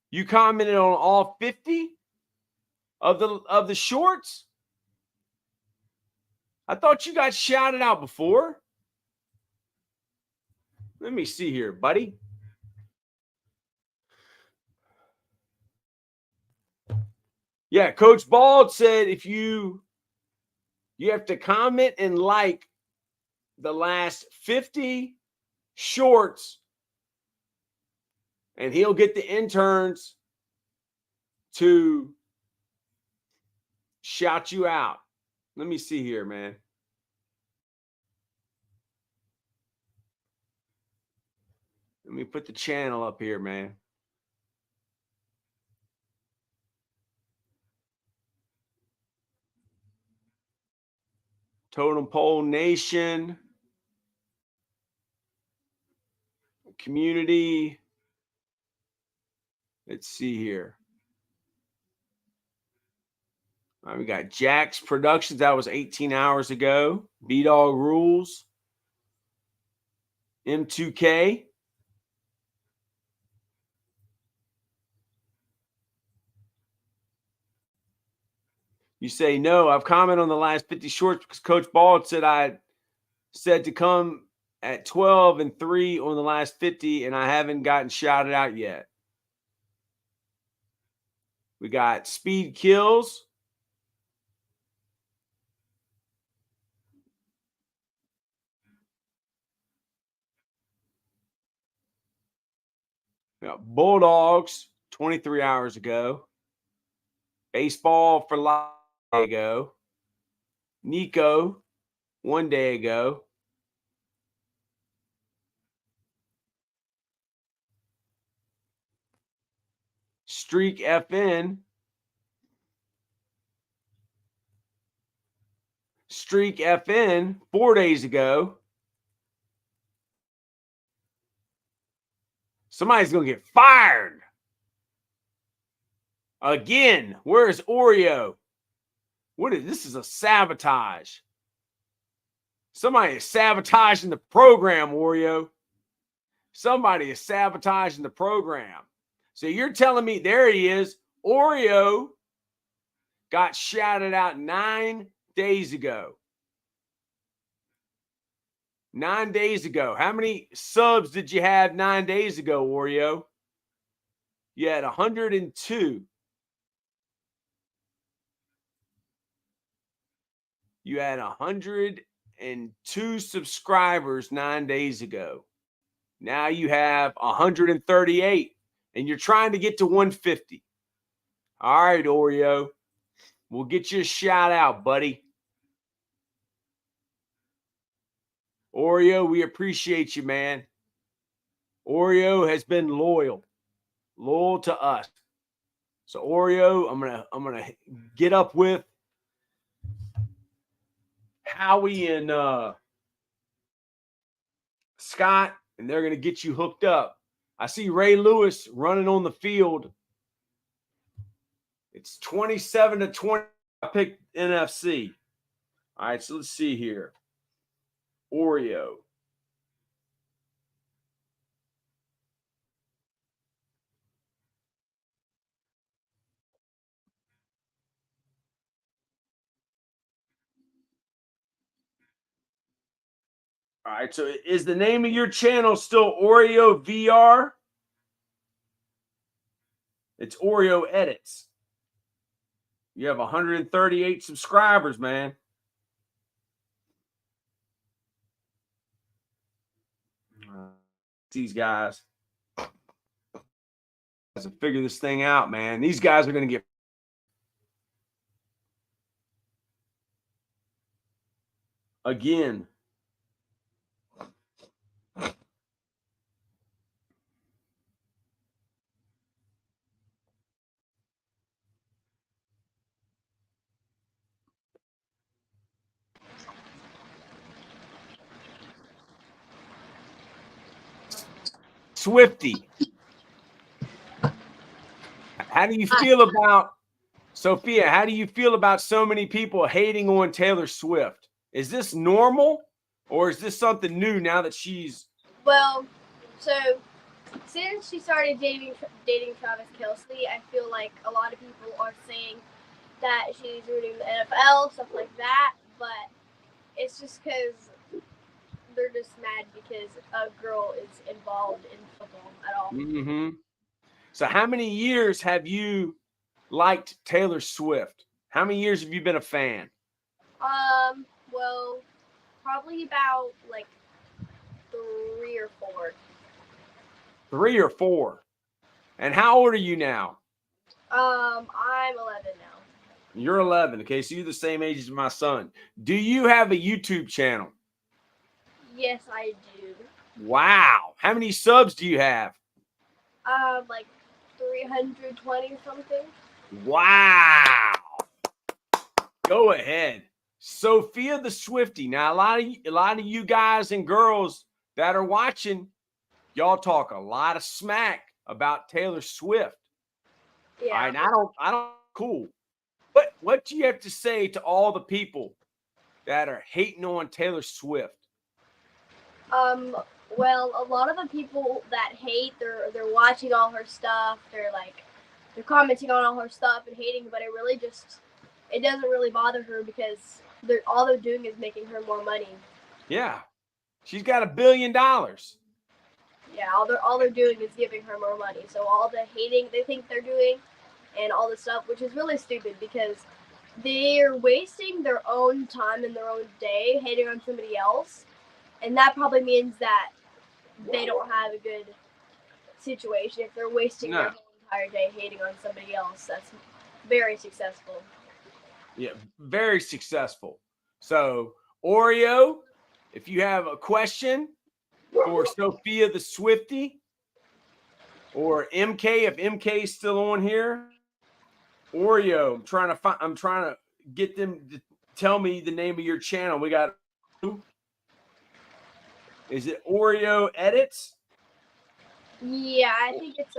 You commented on all 50 of the shorts? I thought you got shouted out before. Let me see here, buddy. Yeah, Coach Bald said if you have to comment and like the last 50 shorts, and he'll get the interns to shout you out. Let me see here, man. Let me put the channel up here, man. Totem Pole Nation. Community. Let's see here. All right, we got Jack's Productions. That was 18 hours ago. B-Dog Rules. M2K. You say, no, I've commented on the last 50 shorts because Coach Bald said I said to come at 12 and 3 on the last 50, and I haven't gotten shouted out yet. We got Speed Kills. We got Bulldogs 23 hours ago. Baseball for Life ago. Nico 1 day ago. Streak FN. Streak FN 4 days ago. Somebody's going to get fired. Again, where's Oreo? This is a sabotage. Somebody is sabotaging the program, Oreo. Somebody is sabotaging the program. So you're telling me, there he is, Oreo got shouted out 9 days ago. 9 days ago. How many subs did you have 9 days ago, Oreo? You had 102. You had 102 subscribers 9 days ago. Now you have 138, and you're trying to get to 150. All right, Oreo. We'll get you a shout out, buddy. Oreo, we appreciate you, man. Oreo has been loyal to us. So Oreo, I'm gonna get up with Howie and Scott, and they're gonna get you hooked up. I see Ray Lewis running on the field. It's 27-20. I picked NFC. All right, so let's see here. Oreo. All right. So is the name of your channel still Oreo VR? It's Oreo Edits. You have 138 subscribers, man. These guys to figure this thing out, man. These guys are going to get again. Swifty. How do you feel about Sophia? How do you feel about so many people hating on Taylor Swift? Is this normal or is this something new now that she's Well, so since she started dating Travis Kelce, I feel like a lot of people are saying that she's rooting the NFL, stuff like that, but it's just because they're just mad because a girl is involved in football at all. Mm-hmm. So how many years have you liked Taylor Swift? How many years have you been a fan? Well, probably about like 3 or 4. 3 or 4. And how old are you now? I'm 11 now. You're 11. Okay, so you're the same age as my son. Do you have a YouTube channel? Yes, I do. Wow. How many subs do you have? Like 320 something. Wow. Go ahead. Sophia the Swiftie. Now, a lot of you guys and girls that are watching, y'all talk a lot of smack about Taylor Swift. Yeah. All right, I don't cool. What do you have to say to all the people that are hating on Taylor Swift? Well, a lot of the people that hate, they're watching all her stuff. They're commenting on all her stuff and hating, but it doesn't really bother her because all they're doing is making her more money. Yeah, she's got $1 billion. Yeah, all they're doing is giving her more money. So all the hating they think they're doing, and all this stuff, which is really stupid because they're wasting their own time and their own day hating on somebody else, and that probably means that they don't have a good situation if they're wasting their whole entire day hating on somebody else. That's very successful. Yeah, very successful. So, Oreo, if you have a question for Sophia the Swiftie, or MK, if MK is still on here, Oreo, I'm trying to get them to tell me the name of your channel. We got, is it Oreo Edits? Yeah, I think it's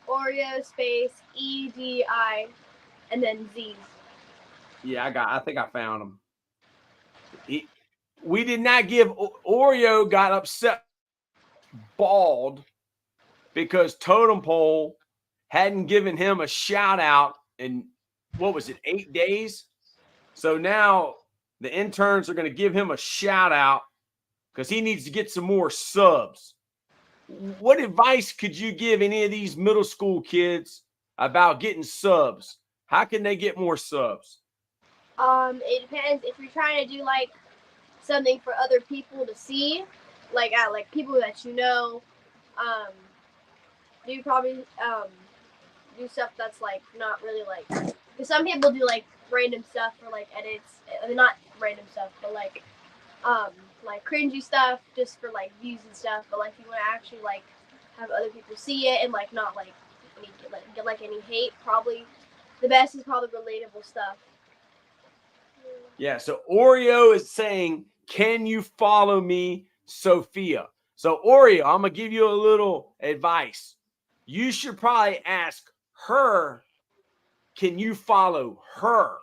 Oreo space EDI and then Z's. Yeah, I think I found him. We did not give Oreo got upset, bald, because Totem Pole hadn't given him a shout out in, what was it, 8 days? So now the interns are going to give him a shout out because he needs to get some more subs. What advice could you give any of these middle school kids about getting subs? How can they get more subs? It depends. If you're trying to do like something for other people to see, like people that you know, you probably do stuff that's like not really like, because some people do like random stuff for like edits, not random stuff, but like cringy stuff just for like views and stuff. But like you want to actually like have other people see it and like not like get like any hate, probably the best is probably relatable stuff. Yeah, so Oreo is saying, can you follow me, Sophia? So Oreo, I'm going to give you a little advice. You should probably ask her, can you follow her?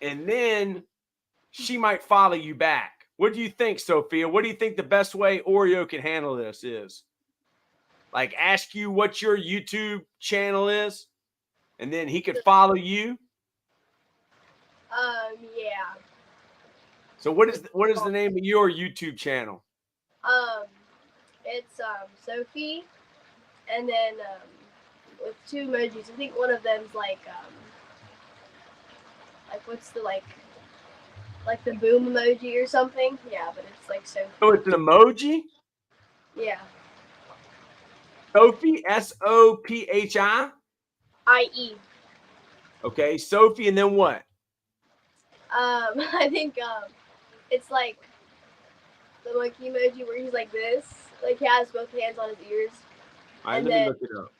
And then she might follow you back. What do you think, Sophia? What do you think the best way Oreo can handle this is? Like ask you what your YouTube channel is, and then he could follow you? Yeah. So what is the name of your YouTube channel? It's Sophie, and then with 2 emojis. I think one of them's like what's the like the boom emoji or something. Yeah, but it's like Sophie. Oh, it's an emoji? Yeah. Sophie, Sophi? IE. Okay, Sophie, and then what? I think it's like the monkey emoji where he's like this, like he has both hands on his ears. All right, let me look it up.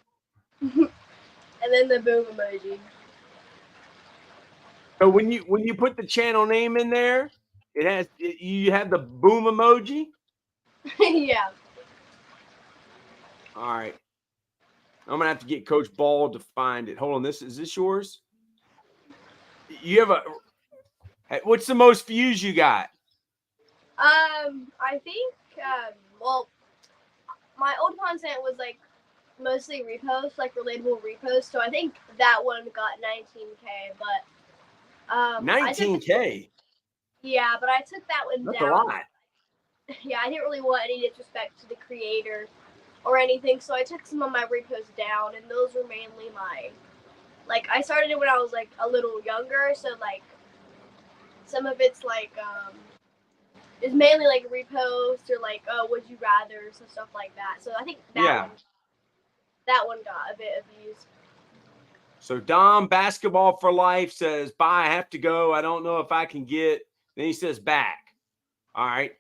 And then the boom emoji. So when you put the channel name in there, you have the boom emoji? Yeah. All right. I'm gonna have to get Coach Ball to find it. Hold on, is this yours? You have what's the most views you got? I think well, my old content was like mostly reposts, like relatable reposts. So I think that one got 19K, but 19K. Yeah, but I took that one That's down. a lot. Yeah, I didn't really want any disrespect to the creator or anything, so I took some of my reposts down, and those were mainly like I started it when I was like a little younger, so like some of it's like it's mainly like reposts or like would you rather, so stuff like that. So I think that one got a bit of views. So Dom Basketball for Life says, bye, I have to go. I don't know if I can get. Then he says back. All right.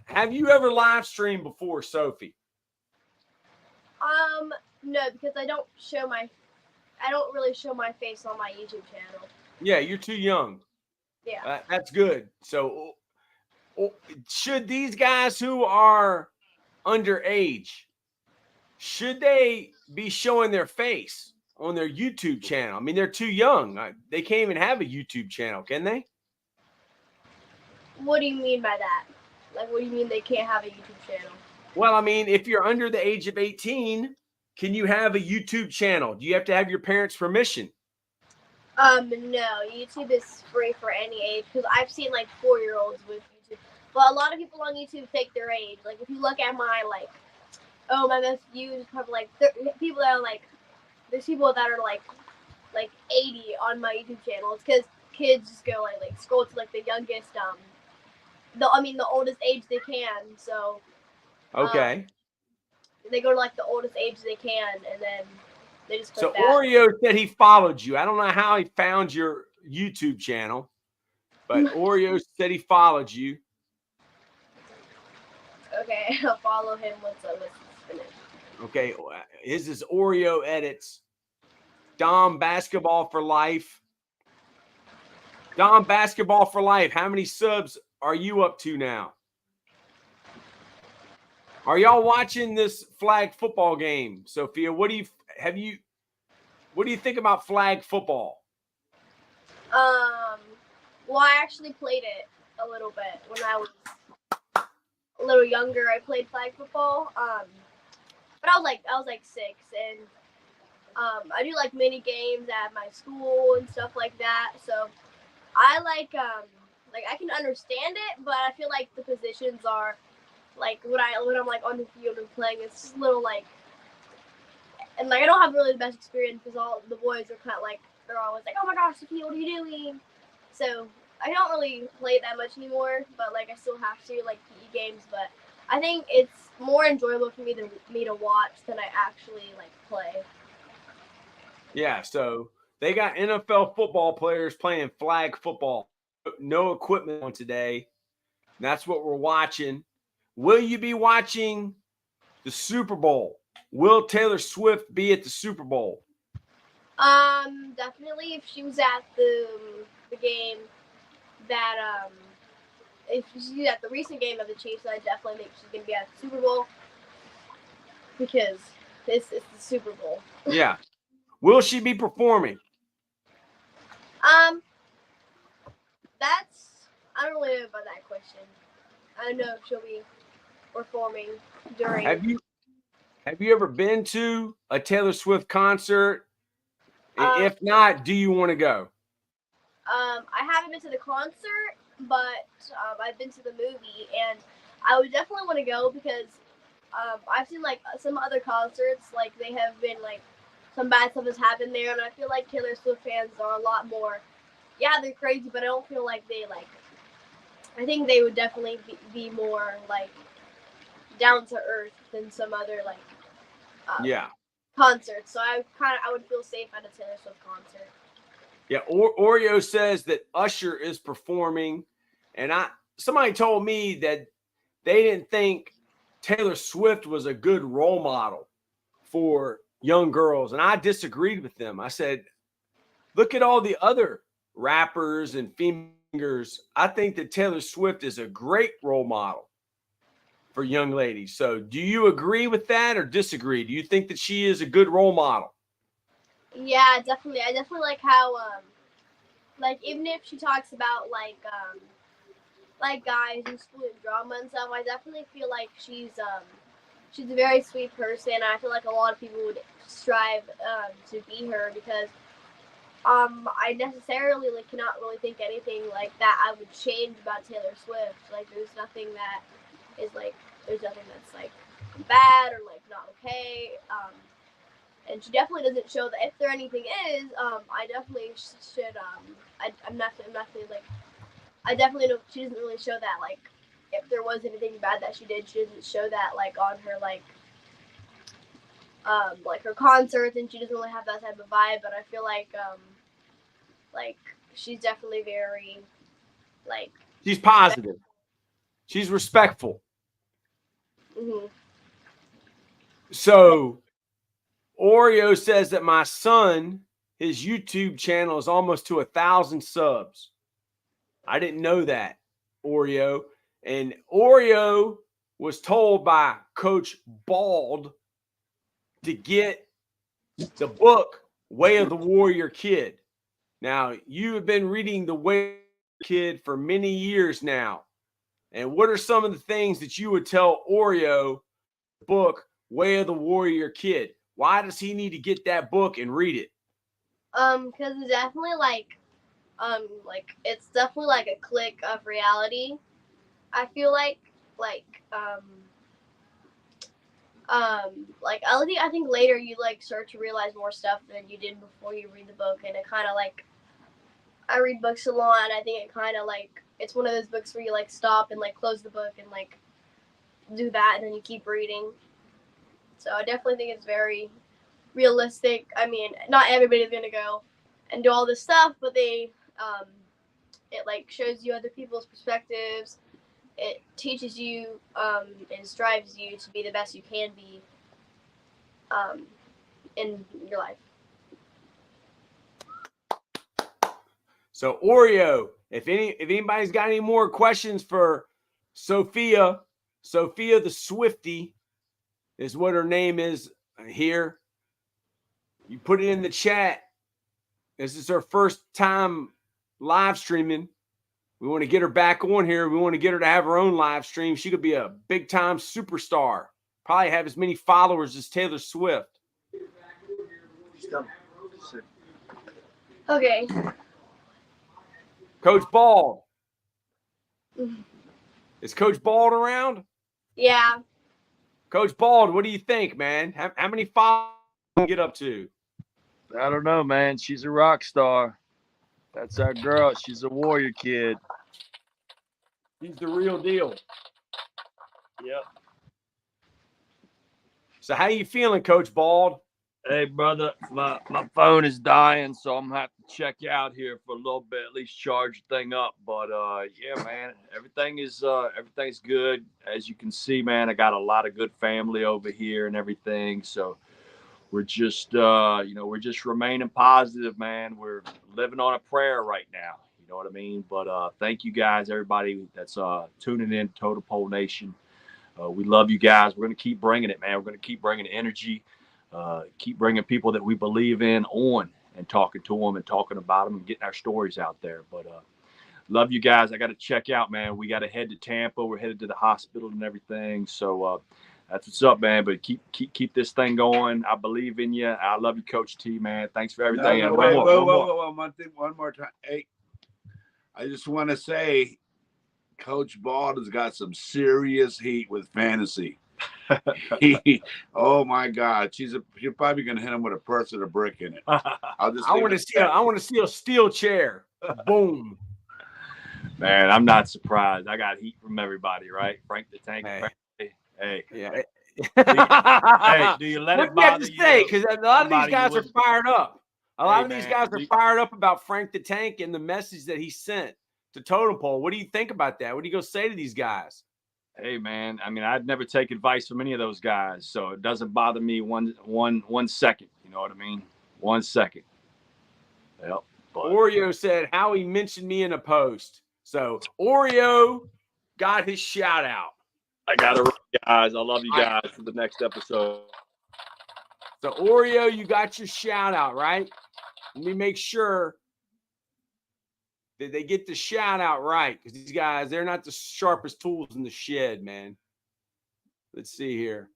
Have you ever live streamed before, Sophie? No, because I don't really show my face on my YouTube channel. Yeah, you're too young. Yeah. That's good. So should these guys who are underage, should they be showing their face on their YouTube channel? I mean, they're too young. They can't even have a YouTube channel, can they? What do you mean by that? Like, what do you mean they can't have a YouTube channel? Well, I mean, if you're under the age of 18, can you have a YouTube channel? Do you have to have your parents' permission? No. YouTube is free for any age, because I've seen like 4-year-olds with YouTube. But a lot of people on YouTube fake their age. Like, if you look at my my most views is probably like people that are like, there's people that are like 80 on my YouTube channel. It's because kids just go like scroll to like the youngest the oldest age they can. So Okay. They go to like the oldest age they can, and then they just put so that. Oreo said he followed you. I don't know how he found your YouTube channel, but Oreo said he followed you. Okay, I'll follow him once it's finished. Okay, his is Oreo Edits. Dom Basketball for Life. Dom Basketball for Life. How many subs are you up to now? Are y'all watching this flag football game, Sophia? What do you think about flag football? Well, I actually played it a little bit when I was a little younger. I played flag football. But I was like 6, and I do like mini games at my school and stuff like that. So I like I can understand it, but I feel like the positions are like when I'm like on the field and playing, it's just a little like, and like I don't have really the best experience because all the boys are kind of like, they're always like, oh my gosh, Sophia, what are you doing? So I don't really play that much anymore, but like I still have to like PE games. But I think it's more enjoyable for me to watch than I actually like play. Yeah, so they got NFL football players playing flag football. No equipment on today. That's what we're watching. Will you be watching the Super Bowl? Will Taylor Swift be at the Super Bowl? Definitely if she was at the game that if she's at the recent game of the Chiefs, I definitely think she's gonna be at the Super Bowl because it's the Super Bowl. Yeah. Will she be performing? I don't really know about that question. I don't know if she'll be performing during. Have you ever been to a Taylor Swift concert? If not, do you want to go? I haven't been to the concert, but I've been to the movie, and I would definitely want to go because I've seen like some other concerts, like they have been like some bad stuff has happened there, and I feel like Taylor Swift fans are a lot more. Yeah, they're crazy, but I don't feel like they like. I think they would definitely be more like down to earth than some other like concerts. So I would feel safe at a Taylor Swift concert. Yeah, Oreo says that Usher is performing, and somebody told me that they didn't think Taylor Swift was a good role model for young girls, and I disagreed with them. I said, look at all the other rappers and female singers. I think that Taylor Swift is a great role model for young ladies. So do you agree with that or disagree? Do you think that she is a good role model? Yeah, definitely. I definitely like how, like, even if she talks about, like guys in school and drama and stuff, I definitely feel like she's a very sweet person. I feel like a lot of people would strive to be her because I necessarily like cannot really think anything like that I would change about Taylor Swift. Like, there's nothing that is like, there's nothing that's like bad or like not okay. And she definitely doesn't show that. If there anything is, I definitely should. I'm definitely like, I definitely don't. She doesn't really show that. Like, if there was anything bad that she did, she doesn't show that like on her like her concerts, and she doesn't really have that type of vibe. But I feel like she's definitely very like. She's positive. She's respectful. Mm-hmm. So Oreo says that my son, his YouTube channel is almost to 1,000 subs. I didn't know that, Oreo. And Oreo was told by Coach Bald to get the book Way of the Warrior Kid. Now, you have been reading The Way of the Kid for many years now. And what are some of the things that you would tell Oreo, the book Way of the Warrior Kid? Why does he need to get that book and read it? Because it's definitely like it's definitely like a click of reality. I feel like I think later you like start to realize more stuff than you did before you read the book, and it kind of like I read books a lot, and I think it kind of like it's one of those books where you like stop and like close the book and like do that, and then you keep reading. So I definitely think it's very realistic. I mean, not everybody's gonna go and do all this stuff, but they it like shows you other people's perspectives. It teaches you and strives you to be the best you can be in your life. So Oreo, if anybody's got any more questions for Sophia the Swiftie is what her name is here. You put it in the chat. This is her first time live streaming. We want to get her back on here. We want to get her to have her own live stream. She could be a big time superstar. Probably have as many followers as Taylor Swift. Okay. Coach Bald. Is Coach Bald around? Yeah. Coach Bald, what do you think, man? How many followers can you get up to? I don't know, man. She's a rock star. That's our girl. She's a warrior kid. She's the real deal. Yep. So how you feeling, Coach Bald? Hey, brother, my phone is dying, so I'm going to have to check out here for a little bit, at least charge the thing up. But, yeah, man, everything's good. As you can see, man, I got a lot of good family over here and everything. So we're just, we're just remaining positive, man. We're living on a prayer right now. You know what I mean? But thank you guys, everybody that's tuning in, Total Pole Nation. We love you guys. We're going to keep bringing it, man. We're going to keep bringing energy. Keep bringing people that we believe in on and talking to them and talking about them and getting our stories out there. But love you guys. I got to check out, man. We got to head to Tampa. We're headed to the hospital and everything. So that's what's up, man. But keep this thing going. I believe in you. I love you, Coach T, man. Thanks for everything. Whoa, one more time. Hey, I just want to say Coach Bald has got some serious heat with fantasy. Oh my God, you're probably gonna hit him with a purse and a brick in it. I want to see a steel chair. Boom. Man, I'm not surprised. I got heat from everybody, right? Frank the Tank. Hey. Yeah. Do you let it bother you? What do you have to say? Because a lot of these guys are fired up. A lot of these guys are fired up about Frank the Tank and the message that he sent to Totem Pole. What do you think about that? What do you go say to these guys? Hey, man. I mean, I'd never take advice from any of those guys, so it doesn't bother me one second. You know what I mean? 1 second. Yep. Oreo said how he mentioned me in a post. So Oreo got his shout out. I got to run, guys. I love you guys for the next episode. So Oreo, you got your shout out, right? Let me make sure that they get the shout out right, because these guys, they're not the sharpest tools in the shed, man. Let's see here.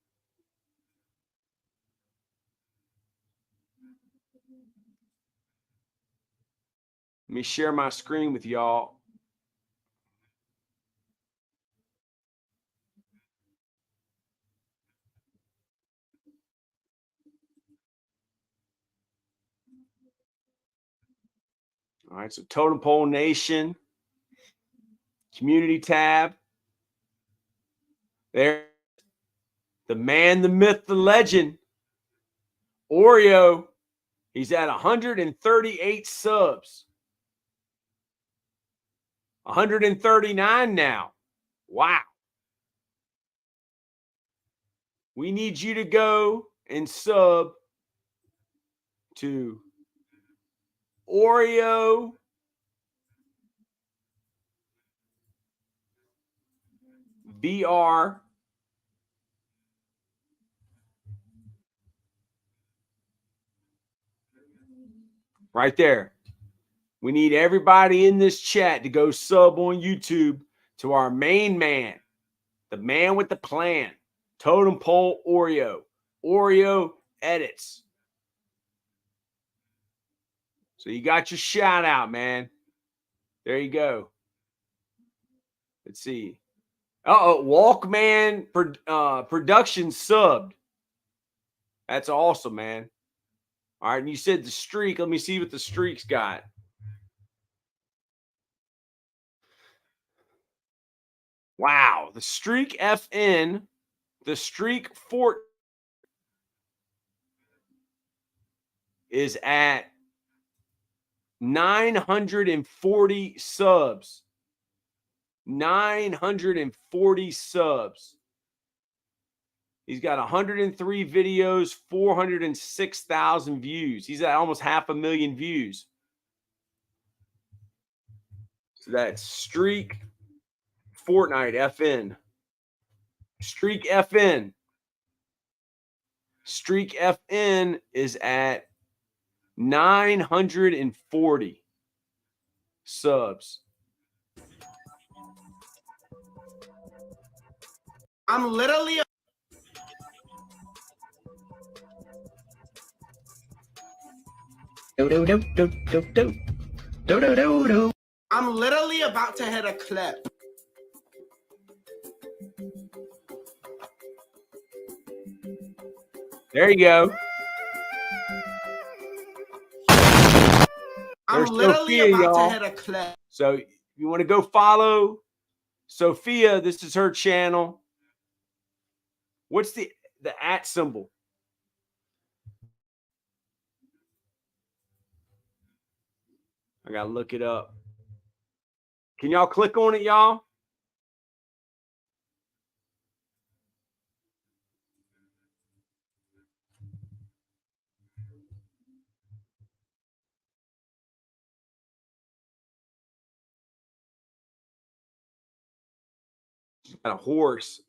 Let me share my screen with y'all. All right, so Totem Pole Nation, community tab. There, the man, the myth, the legend, Oreo. He's at 138 subs. 139 now. Wow. We need you to go and sub to Oreo VR. Right there. We need everybody in this chat to go sub on YouTube to our main man, the man with the plan, Totem Pole Oreo. Oreo edits. So you got your shout out, man. There you go. Let's see. Walkman production subbed. That's awesome, man. All right, and you said the streak. Let me see what the streak's got. Wow, the streak FN, the streak Fort is at 940 subs. 940 subs. He's got 103 videos, 406,000 views. He's at almost 500,000 views. So that's Streak Fortnite FN. Streak FN. Streak FN is at 940 subs. I'm literally I'm literally about to hit a clip. There you go. I'm literally about to hit a clip. So you want to go follow Sophia? This is her channel. What's the @ symbol? I gotta look it up. Can y'all click on it, y'all? Got a horse.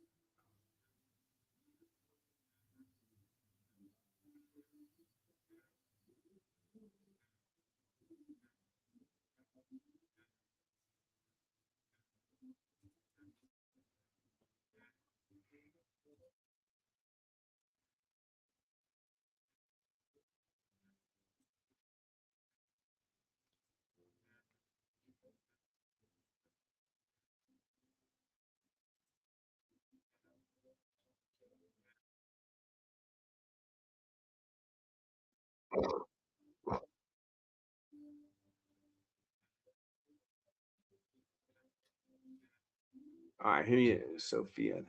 All right, here is Sophia.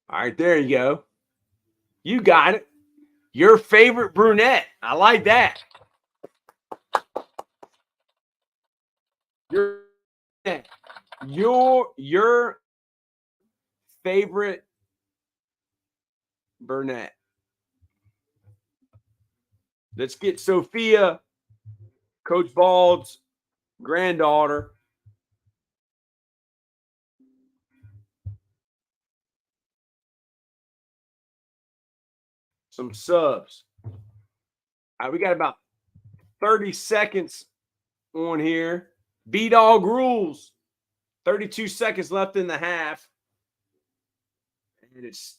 All right, there you go. You got it. Your favorite brunette. I like that. Your favorite brunette. Let's get Sophia, Coach Bald's granddaughter. Some subs. All right, we got about 30 seconds on here. B-Dog rules. 32 seconds left in the half. And it's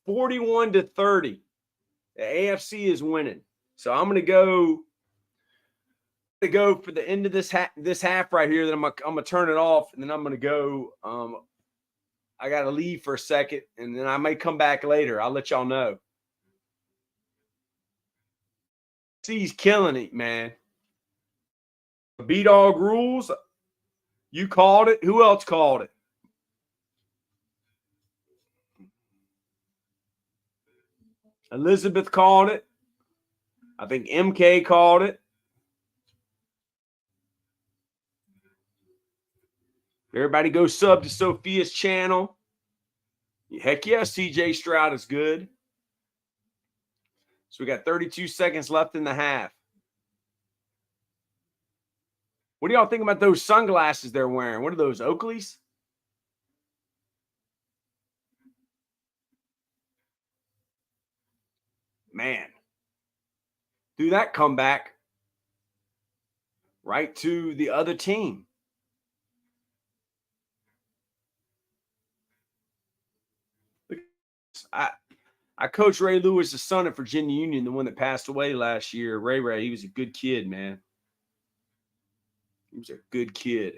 41-30. The AFC is winning. So I'm going to go for the end of this half right here. Then I'm gonna turn it off, and then I'm going to go. I got to leave for a second, and then I may come back later. I'll let y'all know. See, he's killing it, man. B-Dog rules. You called it. Who else called it? Elizabeth called it. I think MK called it. Everybody go sub to Sophia's channel. Heck yeah, CJ Stroud is good. So we got 32 seconds left in the half. What do y'all think about those sunglasses they're wearing? What are those, Oakleys? Man. Do that comeback right to the other team. I coached Ray Lewis' son at Virginia Union, the one that passed away last year. Ray, he was a good kid, man. He was a good kid.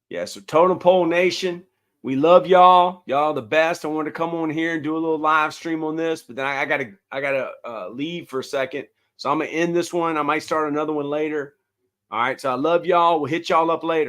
Yeah, so Totem Pole Nation, we love y'all. Y'all the best. I wanted to come on here and do a little live stream on this, but then I gotta leave for a second. So I'm gonna end this one. I might start another one later. All right, so I love y'all. We'll hit y'all up later.